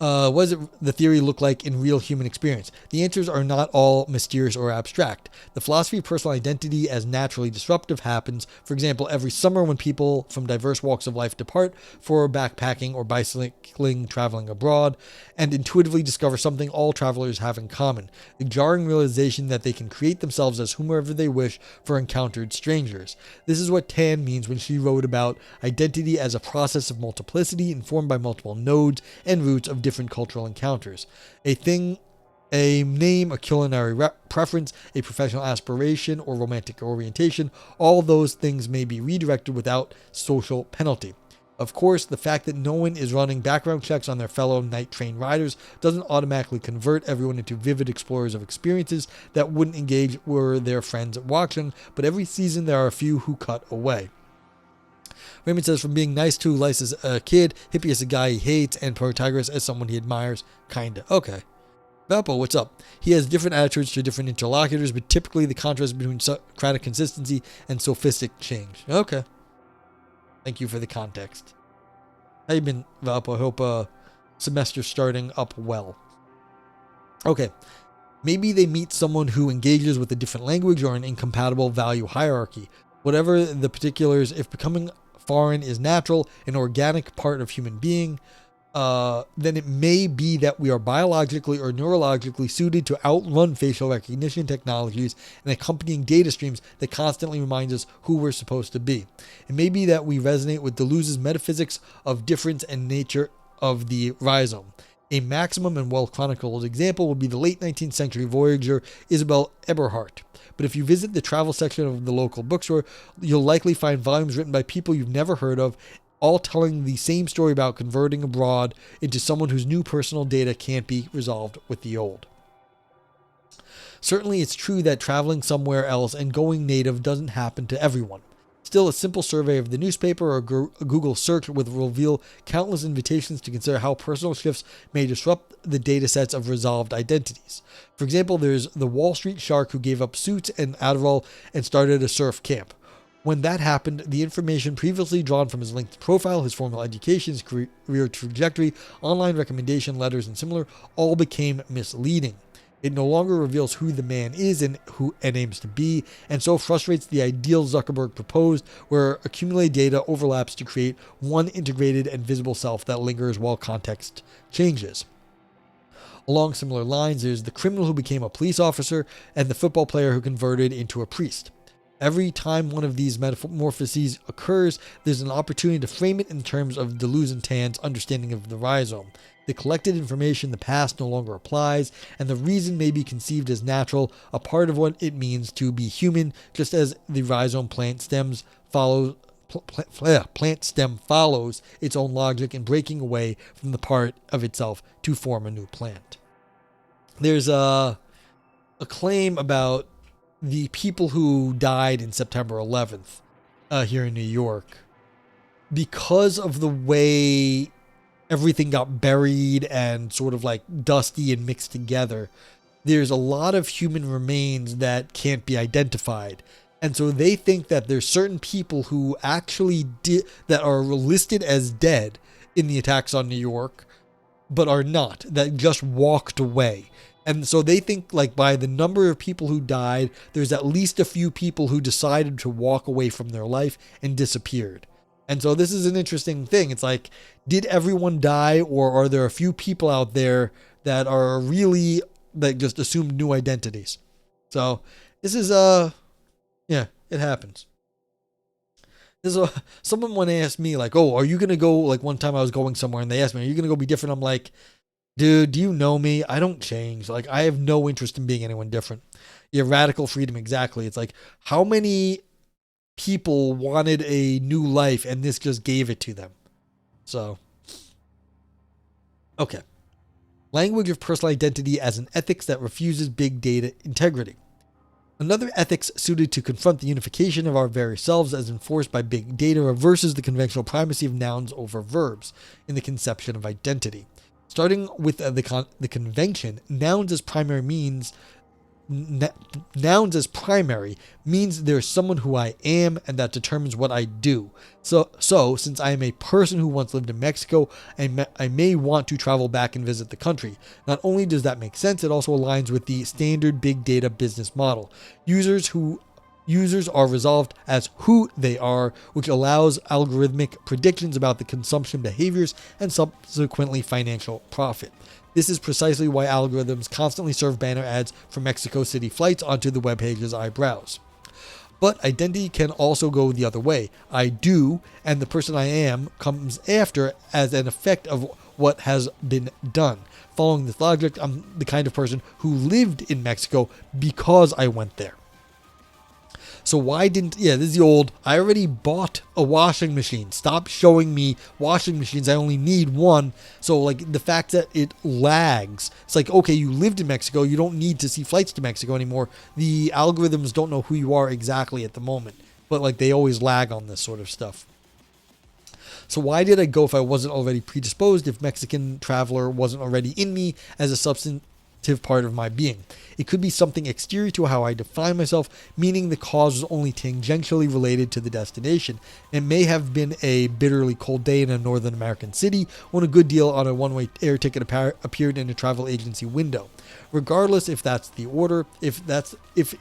What does the theory look like in real human experience? The answers are not all mysterious or abstract. The philosophy of personal identity as naturally disruptive happens, for example, every summer when people from diverse walks of life depart for backpacking or bicycling, traveling abroad, and intuitively discover something all travelers have in common, the jarring realization that they can create themselves as whomever they wish for encountered strangers. This is what Tan means when she wrote about identity as a process of multiplicity informed by multiple nodes and roots of different cultural encounters. A thing, a name, a culinary preference, a professional aspiration, or romantic orientation, all those things may be redirected without social penalty. Of course, the fact that no one is running background checks on their fellow night train riders doesn't automatically convert everyone into vivid explorers of experiences that wouldn't engage were their friends watching, but every season there are a few who cut away. Raymond says, from being nice to Lysis a kid, Hippias a guy he hates, and Protagoras as someone he admires. Kinda. Okay. Valpo, what's up? He has different attitudes to different interlocutors, but typically the contrast between Socratic consistency and sophistic change. Okay. Thank you for the context. How you been, Valpo? I hope semester starting up well. Okay. Maybe they meet someone who engages with a different language or an incompatible value hierarchy. Whatever the particulars, if becoming foreign is natural, an organic part of human being, then it may be that we are biologically or neurologically suited to outrun facial recognition technologies and accompanying data streams that constantly remind us who we're supposed to be. It may be that we resonate with Deleuze's metaphysics of difference and nature of the rhizome. A maximum and well-chronicled example would be the late 19th century voyager Isabel Eberhardt. But if you visit the travel section of the local bookstore, you'll likely find volumes written by people you've never heard of, all telling the same story about converting abroad into someone whose new personal data can't be resolved with the old. Certainly, it's true that traveling somewhere else and going native doesn't happen to everyone. Still, a simple survey of the newspaper or a Google search would reveal countless invitations to consider how personal shifts may disrupt the datasets of resolved identities. For example, there's the Wall Street shark who gave up suits and Adderall and started a surf camp. When that happened, the information previously drawn from his LinkedIn profile, his formal education, his career trajectory, online recommendation letters, and similar all became misleading. It no longer reveals who the man is and aims to be, and so frustrates the ideal Zuckerberg proposed, where accumulated data overlaps to create one integrated and visible self that lingers while context changes. Along similar lines, there's the criminal who became a police officer and the football player who converted into a priest. Every time one of these metamorphoses occurs, there's an opportunity to frame it in terms of Deleuze and Tan's understanding of the rhizome. The collected information, the past no longer applies, and the reason may be conceived as natural, a part of what it means to be human, just as the rhizome plant stem follows its own logic in breaking away from the part of itself to form a new plant. There's a claim about the people who died in September 11th here in New York, because of the way everything got buried and sort of like dusty and mixed together, there's a lot of human remains that can't be identified. And so they think that there's certain people who actually that are listed as dead in the attacks on New York, but are not, that just walked away. And so they think, like, by the number of people who died, there's at least a few people who decided to walk away from their life and disappeared. And so this is an interesting thing. It's like, did everyone die, or are there a few people out there that are really, that just assumed new identities? So this is, yeah, it happens. Someone one asked me, like, oh, are you going to go, like, one time I was going somewhere and they asked me, are you going to go be different? I'm like, dude, do you know me? I don't change. Like, I have no interest in being anyone different. Yeah, radical freedom, exactly. It's like, how many people wanted a new life and this just gave it to them? So, okay. Language of personal identity as an ethics that refuses big data integrity. Another ethics suited to confront the unification of our various selves as enforced by big data reverses the conventional primacy of nouns over verbs in the conception of identity. Starting with the convention, nouns as primary means there's someone who I am and that determines what I do. So since I am a person who once lived in Mexico, I may want to travel back and visit the country. Not only does that make sense, it also aligns with the standard big data business model. Users are resolved as who they are, which allows algorithmic predictions about the consumption behaviors and subsequently financial profit. This is precisely why algorithms constantly serve banner ads for Mexico City flights onto the web pages I browse. But identity can also go the other way. I do, and the person I am comes after as an effect of what has been done. Following this logic, I'm the kind of person who lived in Mexico because I went there. So why didn't, this is the old, I already bought a washing machine. Stop showing me washing machines. I only need one. So like the fact that it lags, it's like, okay, you lived in Mexico. You don't need to see flights to Mexico anymore. The algorithms don't know who you are exactly at the moment, but like they always lag on this sort of stuff. So why did I go if I wasn't already predisposed, if Mexican traveler wasn't already in me as a substantive part of my being? It could be something exterior to how I define myself, meaning the cause was only tangentially related to the destination. It may have been a bitterly cold day in a Northern American city when a good deal on a one-way air ticket appeared in a travel agency window. Regardless if that's the order, if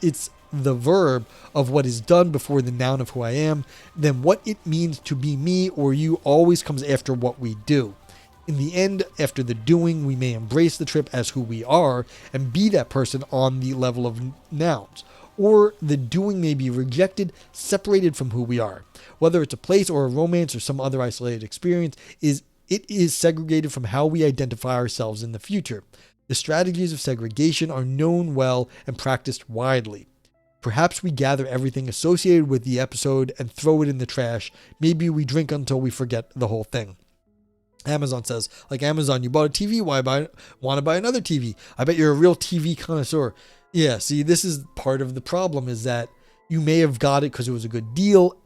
it's the verb of what is done before the noun of who I am, then what it means to be me or you always comes after what we do. In the end, after the doing, we may embrace the trip as who we are and be that person on the level of nouns. Or the doing may be rejected, separated from who we are. Whether it's a place or a romance or some other isolated experience, it is segregated from how we identify ourselves in the future. The strategies of segregation are known well and practiced widely. Perhaps we gather everything associated with the episode and throw it in the trash. Maybe we drink until we forget the whole thing. Amazon says, like Amazon, you bought a TV, why want to buy another TV? I bet you're a real TV connoisseur. Yeah, see, this is part of the problem, is that you may have got it because it was a good deal,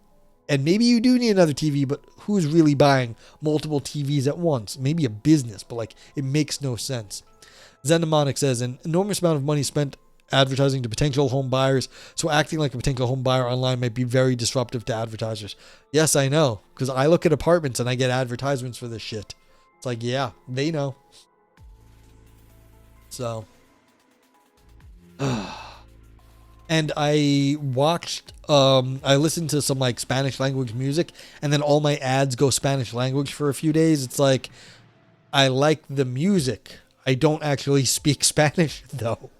and maybe you do need another TV, but who's really buying multiple TVs at once? Maybe a business, but like it makes no sense. Zendomonic says, an enormous amount of money spent advertising to potential home buyers, so acting like a potential home buyer online might be very disruptive to advertisers. Yes, I know, because I look at apartments and I get advertisements for this shit. It's like, yeah, they know. So, And I listened to some like Spanish language music, and then all my ads go Spanish language for a few days. It's like, I like the music. I don't actually speak Spanish though.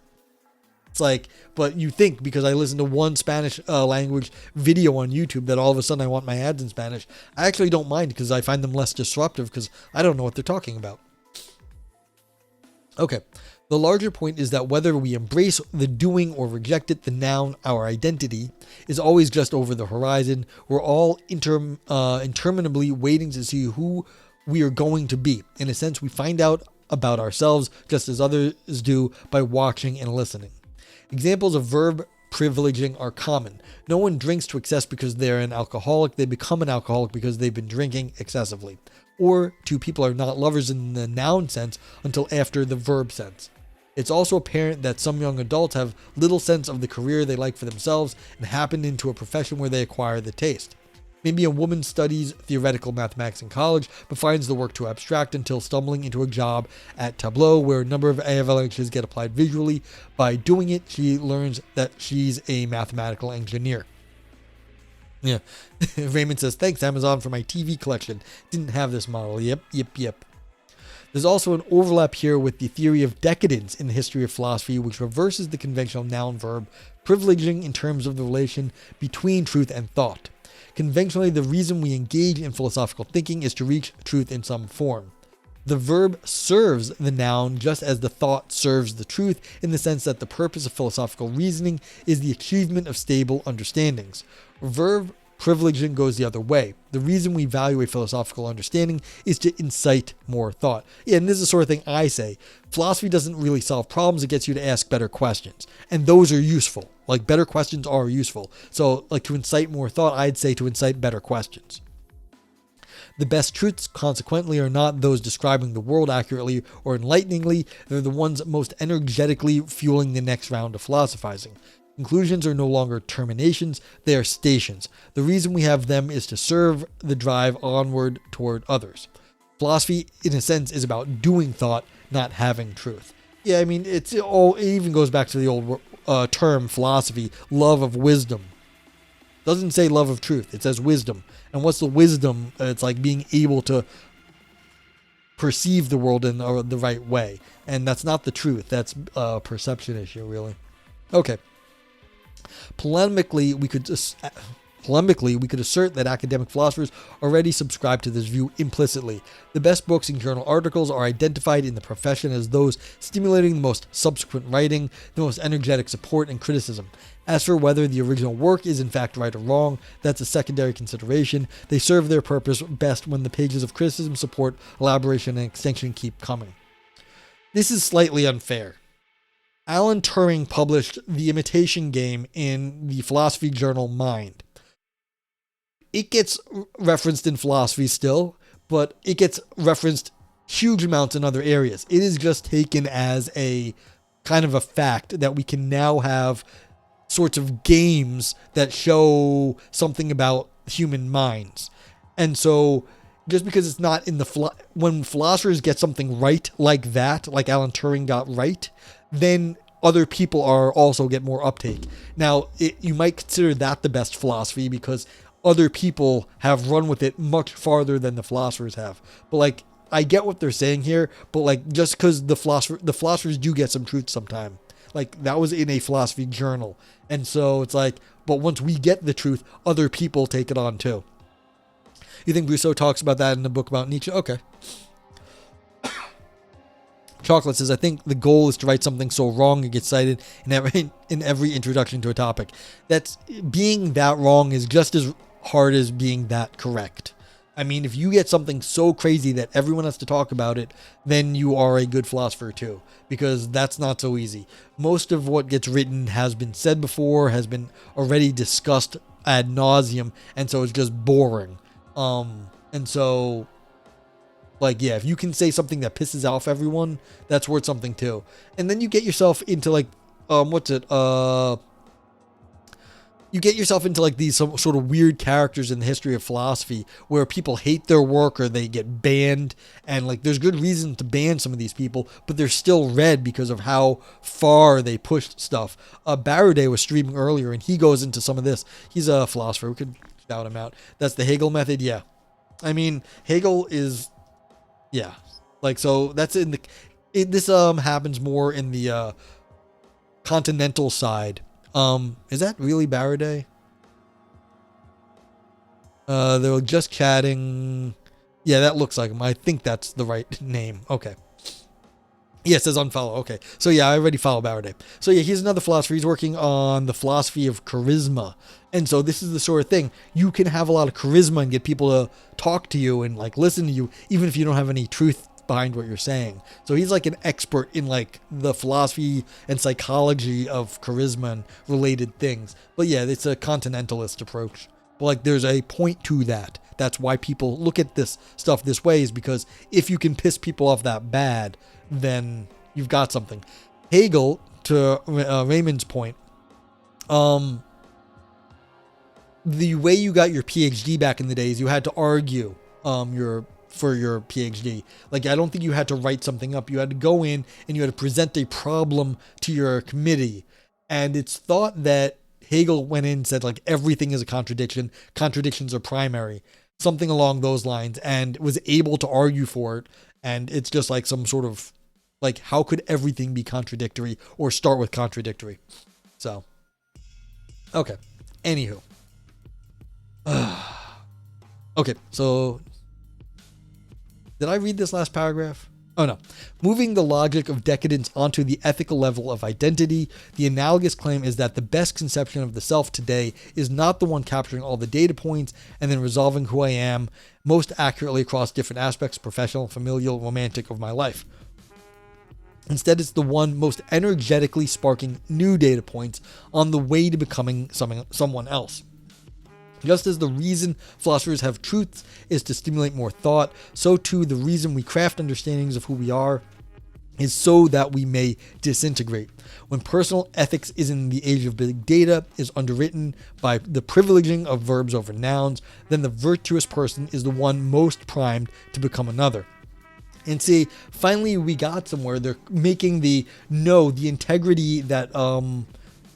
It's like, but you think because I listen to one Spanish language video on YouTube that all of a sudden I want my ads in Spanish. I actually don't mind because I find them less disruptive because I don't know what they're talking about. Okay. The larger point is that whether we embrace the doing or reject it, the noun, our identity, is always just over the horizon. We're all interminably waiting to see who we are going to be. In a sense, we find out about ourselves just as others do by watching and listening. Examples of verb privileging are common. No one drinks to excess because they're an alcoholic. They become an alcoholic because they've been drinking excessively. Or two people are not lovers in the noun sense until after the verb sense. It's also apparent that some young adults have little sense of the career they like for themselves and happen into a profession where they acquire the taste. Maybe a woman studies theoretical mathematics in college, but finds the work too abstract until stumbling into a job at Tableau where a number of avalanches get applied visually. By doing it, she learns that she's a mathematical engineer. Yeah. Raymond says, thanks Amazon for my TV collection. Didn't have this model. Yep. There's also an overlap here with the theory of decadence in the history of philosophy, which reverses the conventional noun-verb privileging in terms of the relation between truth and thought. Conventionally, the reason we engage in philosophical thinking is to reach truth in some form. The verb serves the noun just as the thought serves the truth, in the sense that the purpose of philosophical reasoning is the achievement of stable understandings. Verb privileging goes the other way. The reason we value a philosophical understanding is to incite more thought. Yeah, and this is the sort of thing I say. Philosophy doesn't really solve problems, it gets you to ask better questions. And those are useful. Like, better questions are useful. So, like, to incite more thought, I'd say to incite better questions. The best truths, consequently, are not those describing the world accurately or enlighteningly. They're the ones most energetically fueling the next round of philosophizing. Conclusions are no longer terminations, they are stations. The reason we have them is to serve the drive onward toward others. Philosophy, in a sense, is about doing thought, not having truth. Yeah, I mean, it even goes back to the old term philosophy, love of wisdom. It doesn't say love of truth, it says wisdom. And what's the wisdom? It's like being able to perceive the world in the right way. And that's not the truth, that's a perception issue, really. Okay. Polemically, we could assert that academic philosophers already subscribe to this view implicitly. The best books and journal articles are identified in the profession as those stimulating the most subsequent writing, the most energetic support and criticism. As for whether the original work is in fact right or wrong, that's a secondary consideration. They serve their purpose best when the pages of criticism, support, elaboration, and extension keep coming. This is slightly unfair. Alan Turing published The Imitation Game in the philosophy journal Mind. It gets referenced in philosophy still, but it gets referenced huge amounts in other areas. It is just taken as a kind of a fact that we can now have sorts of games that show something about human minds. And so just because it's not in when philosophers get something right like that, like Alan Turing got right, then other people also get more uptake. Now, you might consider that the best philosophy because other people have run with it much farther than the philosophers have. But like, I get what they're saying here, but like, just because the philosophers do get some truth sometime. Like, that was in a philosophy journal. And so it's like, but once we get the truth, other people take it on too. You think Brusseau talks about that in the book about Nietzsche? Okay. Chocolate says, I think the goal is to write something so wrong it gets cited in every introduction to a topic. That's being that wrong is just as hard as being that correct. I mean, if you get something so crazy that everyone has to talk about it, then you are a good philosopher too, because that's not so easy. Most of what gets written has been said before, has been already discussed ad nauseum, and so it's just boring. And so, like, yeah, if you can say something that pisses off everyone, that's worth something too. And then you get yourself into like, you get yourself into like these some sort of weird characters in the history of philosophy where people hate their work or they get banned, and like there's good reason to ban some of these people, but they're still read because of how far they pushed stuff. Baruday was streaming earlier and he goes into some of this. He's a philosopher. We could shout him out. That's the Hegel method. Yeah. I mean, Hegel is, yeah. Like, so that's in the, this happens more in the continental side. Is that really Baruday? They were just chatting. Yeah, that looks like him. I think that's the right name. Okay. Yeah, it says unfollow. Okay. So yeah, I already follow Baruday. So yeah, he's another philosopher. He's working on the philosophy of charisma. And so this is the sort of thing. You can have a lot of charisma and get people to talk to you and like listen to you, even if you don't have any truth behind what you're saying. So he's like an expert in like the philosophy and psychology of charisma and related things. But yeah, it's a continentalist approach. But like there's a point to that. That's why people look at this stuff this way, is because if you can piss people off that bad, then you've got something. Hegel, to Raymond's point, the way you got your PhD back in the days, you had to argue for your PhD. Like, I don't think you had to write something up. You had to go in and you had to present a problem to your committee. And it's thought that Hegel went in and said, like, everything is a contradiction. Contradictions are primary. Something along those lines. And was able to argue for it. And it's just like some sort of, like, how could everything be contradictory or start with contradictory? So, okay. Anywho. Okay, so did I read this last paragraph? Oh no. Moving the logic of decadence onto the ethical level of identity, the analogous claim is that the best conception of the self today is not the one capturing all the data points and then resolving who I am most accurately across different aspects, professional, familial, romantic, of my life. Instead, it's the one most energetically sparking new data points on the way to becoming someone else. Just as the reason philosophers have truths is to stimulate more thought, so too the reason we craft understandings of who we are is so that we may disintegrate. When personal ethics is in the age of big data is underwritten by the privileging of verbs over nouns, then the virtuous person is the one most primed to become another. And see, finally we got somewhere. They're making the integrity that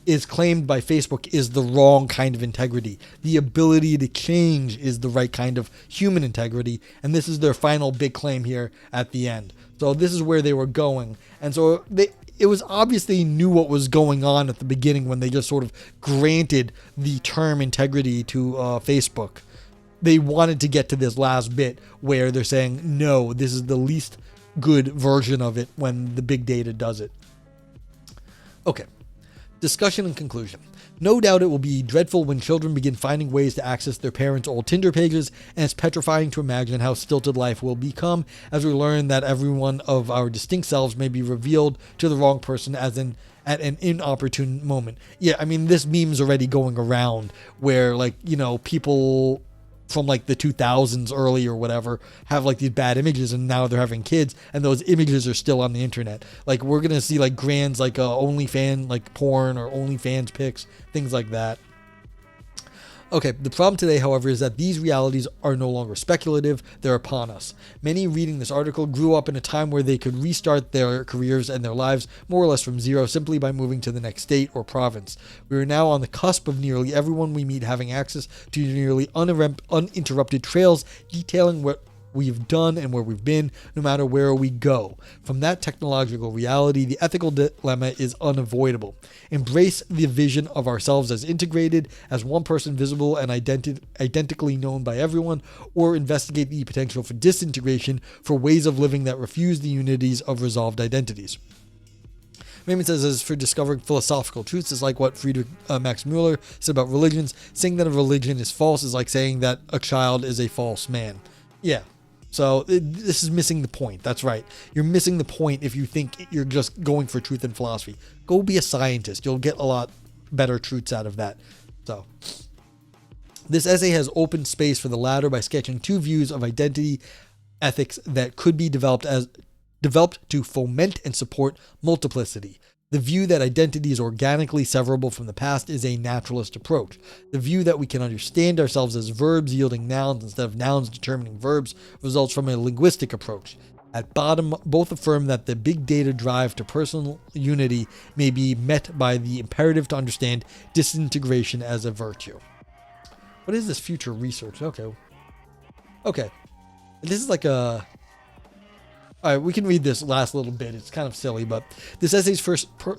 is claimed by Facebook is the wrong kind of integrity. The ability to change is the right kind of human integrity. And this is their final big claim here at the end. So this is where they were going. And so it was obviously knew what was going on at the beginning when they just sort of granted the term integrity to Facebook. They wanted to get to this last bit where they're saying, no, this is the least good version of it when the big data does it. Okay. Discussion and conclusion. No doubt it will be dreadful when children begin finding ways to access their parents' old Tinder pages, and it's petrifying to imagine how stilted life will become as we learn that every one of our distinct selves may be revealed to the wrong person at an inopportune moment. Yeah, I mean, this meme's already going around where, like, you know, people from like the 2000s early or whatever have like these bad images, and now they're having kids and those images are still on the internet. Like, we're gonna see like grands like OnlyFans like porn or OnlyFans pics, things like that. Okay, the problem today, however, is that these realities are no longer speculative, they're upon us. Many reading this article grew up in a time where they could restart their careers and their lives more or less from zero simply by moving to the next state or province. We are now on the cusp of nearly everyone we meet having access to nearly uninterrupted trails detailing what we've done and where we've been, no matter where we go. From that technological reality, the ethical dilemma is unavoidable. Embrace the vision of ourselves as integrated, as one person visible and identically known by everyone, or investigate the potential for disintegration for ways of living that refuse the unities of resolved identities. Raymond says, as for discovering philosophical truths, is like what Friedrich Max Muller said about religions. Saying that a religion is false is like saying that a child is a false man. Yeah. So this is missing the point. That's right. You're missing the point if you think you're just going for truth in philosophy. Go be a scientist. You'll get a lot better truths out of that. So this essay has opened space for the latter by sketching two views of identity ethics that could be developed to foment and support multiplicity. The view that identity is organically severable from the past is a naturalist approach. The view that we can understand ourselves as verbs yielding nouns instead of nouns determining verbs results from a linguistic approach. At bottom, both affirm that the big data drive to personal unity may be met by the imperative to understand disintegration as a virtue. What is this future research? Okay. This is like a... All right, we can read this last little bit. It's kind of silly, but this essay's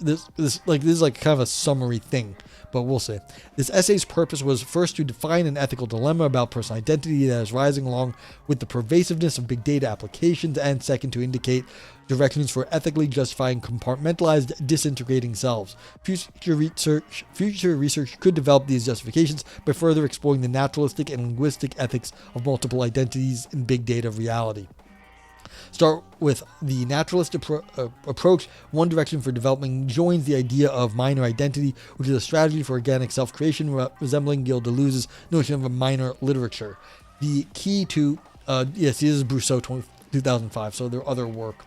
this is like kind of a summary thing, but we'll see. This essay's purpose was first to define an ethical dilemma about personal identity that is rising along with the pervasiveness of big data applications, and second to indicate directions for ethically justifying compartmentalized, disintegrating selves. Future research could develop these justifications by further exploring the naturalistic and linguistic ethics of multiple identities in big data reality. Start with the naturalist approach. One direction for development joins the idea of minor identity, which is a strategy for organic self-creation resembling Gilles Deleuze's notion of a minor literature. The key to, yes, this is Brusseau 2005, so there are other work.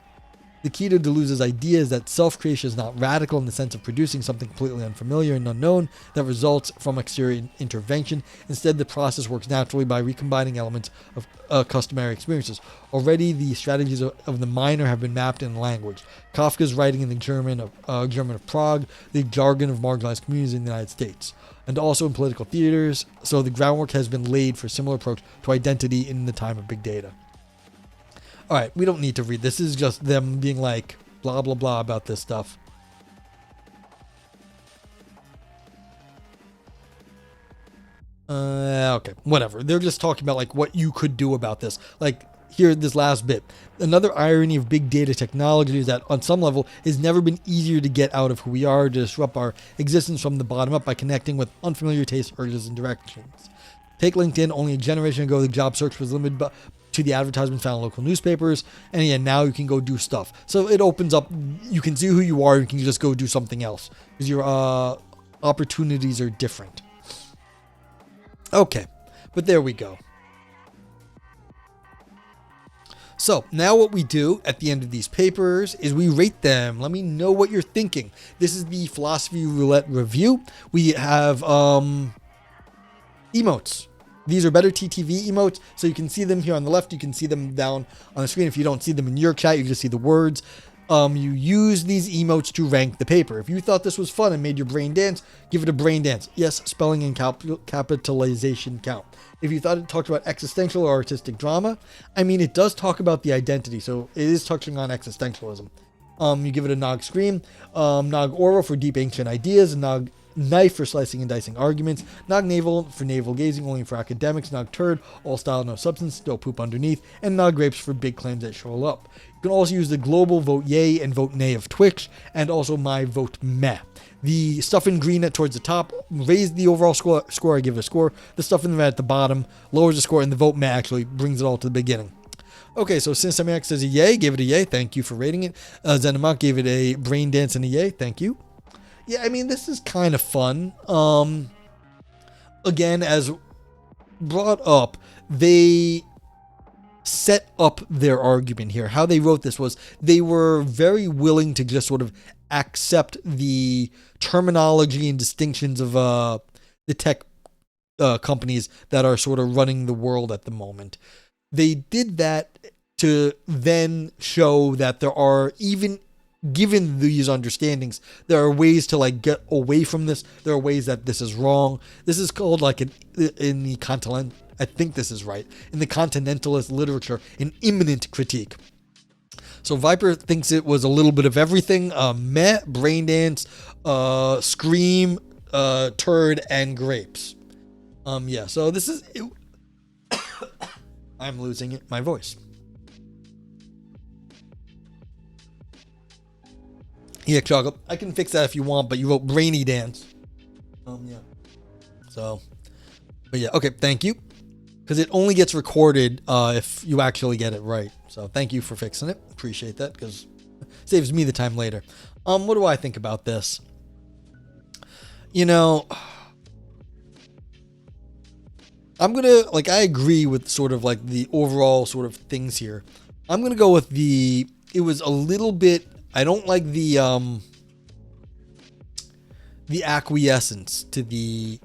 The key to Deleuze's idea is that self-creation is not radical in the sense of producing something completely unfamiliar and unknown that results from exterior intervention. Instead, the process works naturally by recombining elements of customary experiences. Already, the strategies of the minor have been mapped in language. Kafka's writing in the German of Prague, the jargon of marginalized communities in the United States, and also in political theaters. So the groundwork has been laid for a similar approach to identity in the time of big data. All right, we don't need to read. This is just them being like blah, blah, blah about this stuff. Okay, whatever. They're just talking about like what you could do about this. Like here, this last bit. Another irony of big data technology is that on some level, it's never been easier to get out of who we are, to disrupt our existence from the bottom up by connecting with unfamiliar tastes, urges, and directions. Take LinkedIn. Only a generation ago, the job search was limited to the advertisements found in local newspapers, and yeah, now you can go do stuff. So it opens up, you can see who you are, you can just go do something else, because your opportunities are different. Okay, but there we go. So now what we do at the end of these papers is we rate them. Let me know what you're thinking. This is the Philosophy Roulette review. We have emotes. These are better TTV emotes, so you can see them here on the left. You can see them down on the screen. If you don't see them in your chat, you just see the words. You use these emotes to rank the paper. If you thought this was fun and made your brain dance, give it a brain dance. Yes, spelling and capitalization count. If you thought it talked about existential or artistic drama, I mean, it does talk about the identity, so it is touching on existentialism. You give it a Nog Scream, Nog Oral for deep ancient ideas, Nog Knife for slicing and dicing arguments, Nog Navel for navel gazing only for academics, Nog Turd, all style no substance, still poop underneath, and Nog Grapes for big claims that show up. You can also use the global vote yay and vote nay of Twitch, and also my vote meh. The stuff in green towards the top raised the overall score, I give it a score. The stuff in the red at the bottom lowers the score, and the vote meh actually brings it all to the beginning. Okay, so Cinesemiac says a yay, gave it a yay, thank you for rating it. Zenimak gave it a brain dance and a yay, thank you. Yeah, I mean, this is kind of fun. Again, as brought up, they set up their argument here. How they wrote this was they were very willing to just sort of accept the terminology and distinctions of the tech companies that are sort of running the world at the moment. They did that to then show that there are, even given these understandings, there are ways to like get away from this. There are ways that this is wrong. This is called like in the continent. I think this is right. In the continentalist literature, an imminent critique. So Viper thinks it was a little bit of everything. Meh, brain dance, scream, turd, and grapes. Yeah. So this is. I'm losing my voice. Yeah, Chocolate. I can fix that if you want, but you wrote brainy dance. Yeah. So, but yeah, okay, thank you. Because it only gets recorded if you actually get it right. So thank you for fixing it. Appreciate that, because it saves me the time later. What do I think about this? You know, I'm gonna, like, I agree with sort of like the overall sort of things here. I'm gonna go with it was a little bit, I don't like the the acquiescence to the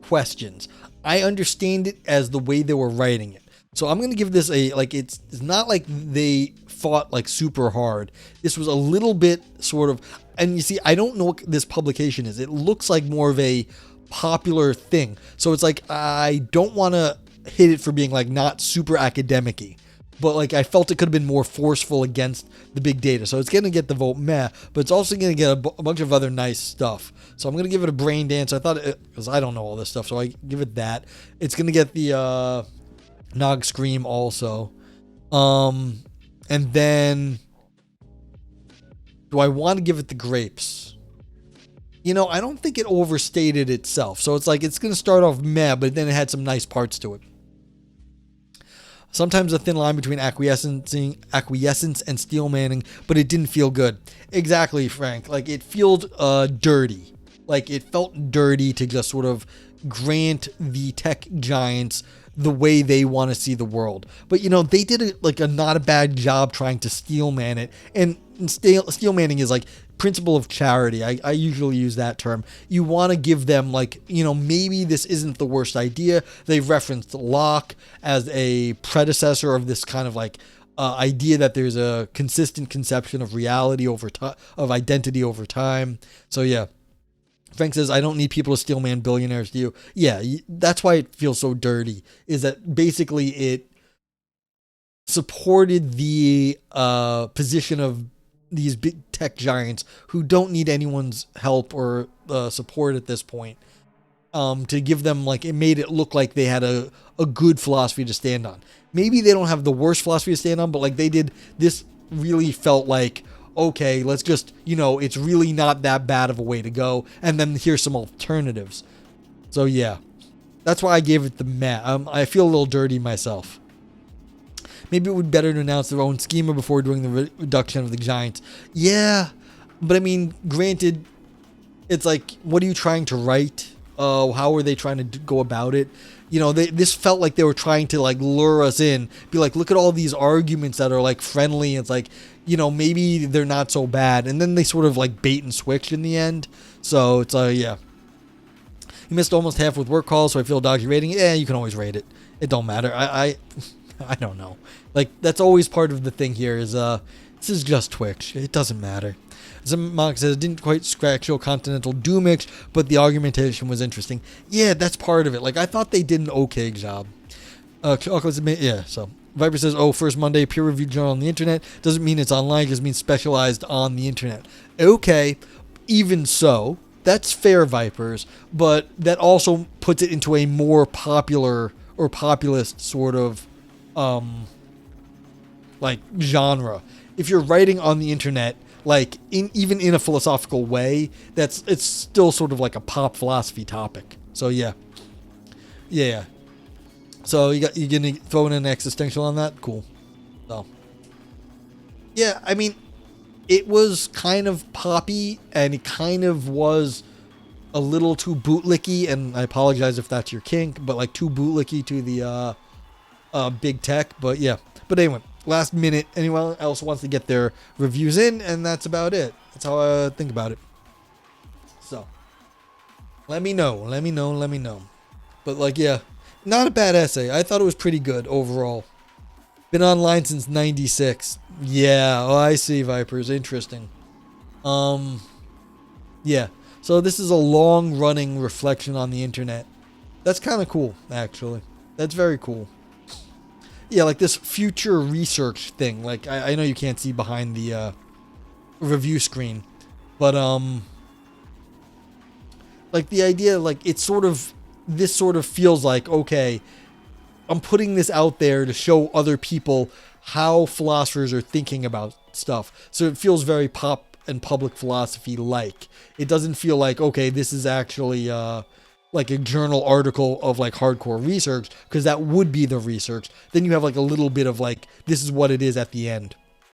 questions. I understand it as the way they were writing it. So I'm going to give this a, like, it's not like they fought like super hard. This was a little bit sort of, and you see, I don't know what this publication is. It looks like more of a popular thing. So it's like, I don't want to hit it for being like not super academic-y, but like I felt it could have been more forceful against the big data. So it's going to get the vote meh, but it's also going to get a bunch of other nice stuff. So I'm going to give it a brain dance. I thought it, because I don't know all this stuff, so I give it that. It's going to get the Nog Scream also. And then do I want to give it the grapes? You know, I don't think it overstated itself. So it's like, it's going to start off meh, but then it had some nice parts to it. Sometimes a thin line between acquiescence and steel manning, but it didn't feel good. Exactly, Frank. Like, it felt dirty. Like, it felt dirty to just sort of grant the tech giants the way they want to see the world. But, you know, they did a not a bad job trying to steel man it. And steel manning is like principle of charity. I usually use that term. You want to give them, like, you know, maybe this isn't the worst idea. They referenced Locke as a predecessor of this kind of like idea that there's a consistent conception of reality over time, of identity over time. So yeah. Frank says, I don't need people to steel man billionaires, do you? Yeah, that's why it feels so dirty, is that basically it supported the position of these big tech giants who don't need anyone's help or support at this point, to give them, like, it made it look like they had a good philosophy to stand on. Maybe they don't have the worst philosophy to stand on, but like they did, this really felt like, okay, let's just, you know, it's really not that bad of a way to go. And then here's some alternatives. So yeah, that's why I gave it the meh. I feel a little dirty myself. Maybe it would be better to announce their own schema before doing the reduction of the giants. Yeah, but I mean, granted, it's like, what are you trying to write? How are they trying to go about it? You know, this felt like they were trying to like lure us in, be like, look at all these arguments that are like friendly. It's like, you know, maybe they're not so bad. And then they sort of like bait and switch in the end. So it's yeah. You missed almost half with work calls, so I feel dodgy rating. Yeah, you can always rate it. It don't matter. I don't know. Like, that's always part of the thing here is this is just Twitch. It doesn't matter. Zimmock says, it didn't quite scratch your Continental Doomix, but the argumentation was interesting. Yeah, that's part of it. Like, I thought they did an okay job. Yeah, so Viper says, oh, first Monday peer-reviewed journal on the internet. Doesn't mean it's online, just means specialized on the internet. Okay, even so, that's fair, Vipers, but that also puts it into a more popular or populist sort of like genre. If you're writing on the internet, like even in a philosophical way, it's still sort of like a pop philosophy topic. So yeah. So you're gonna throw in an existential on that? Cool. So yeah, I mean, it was kind of poppy and it kind of was a little too bootlicky, and I apologize if that's your kink, but like too bootlicky to the big tech. But yeah. But anyway, last minute, anyone else wants to get their reviews in, and that's about it. That's how I think about it. So let me know. But like, yeah, not a bad essay. I thought it was pretty good overall. Been online since 96. Yeah, oh, I see, Vipers. Interesting. Yeah. So this is a long-running reflection on the internet. That's kind of cool, actually. That's very cool. Yeah, like this future research thing. Like, I know you can't see behind the review screen, but like the idea, like it's sort of, this sort of feels like, okay, I'm putting this out there to show other people how philosophers are thinking about stuff. So it feels very pop and public philosophy like. It doesn't feel like, okay, this is actually like a journal article of like hardcore research, because that would be the research. Then you have like a little bit of like, this is what it is at the end.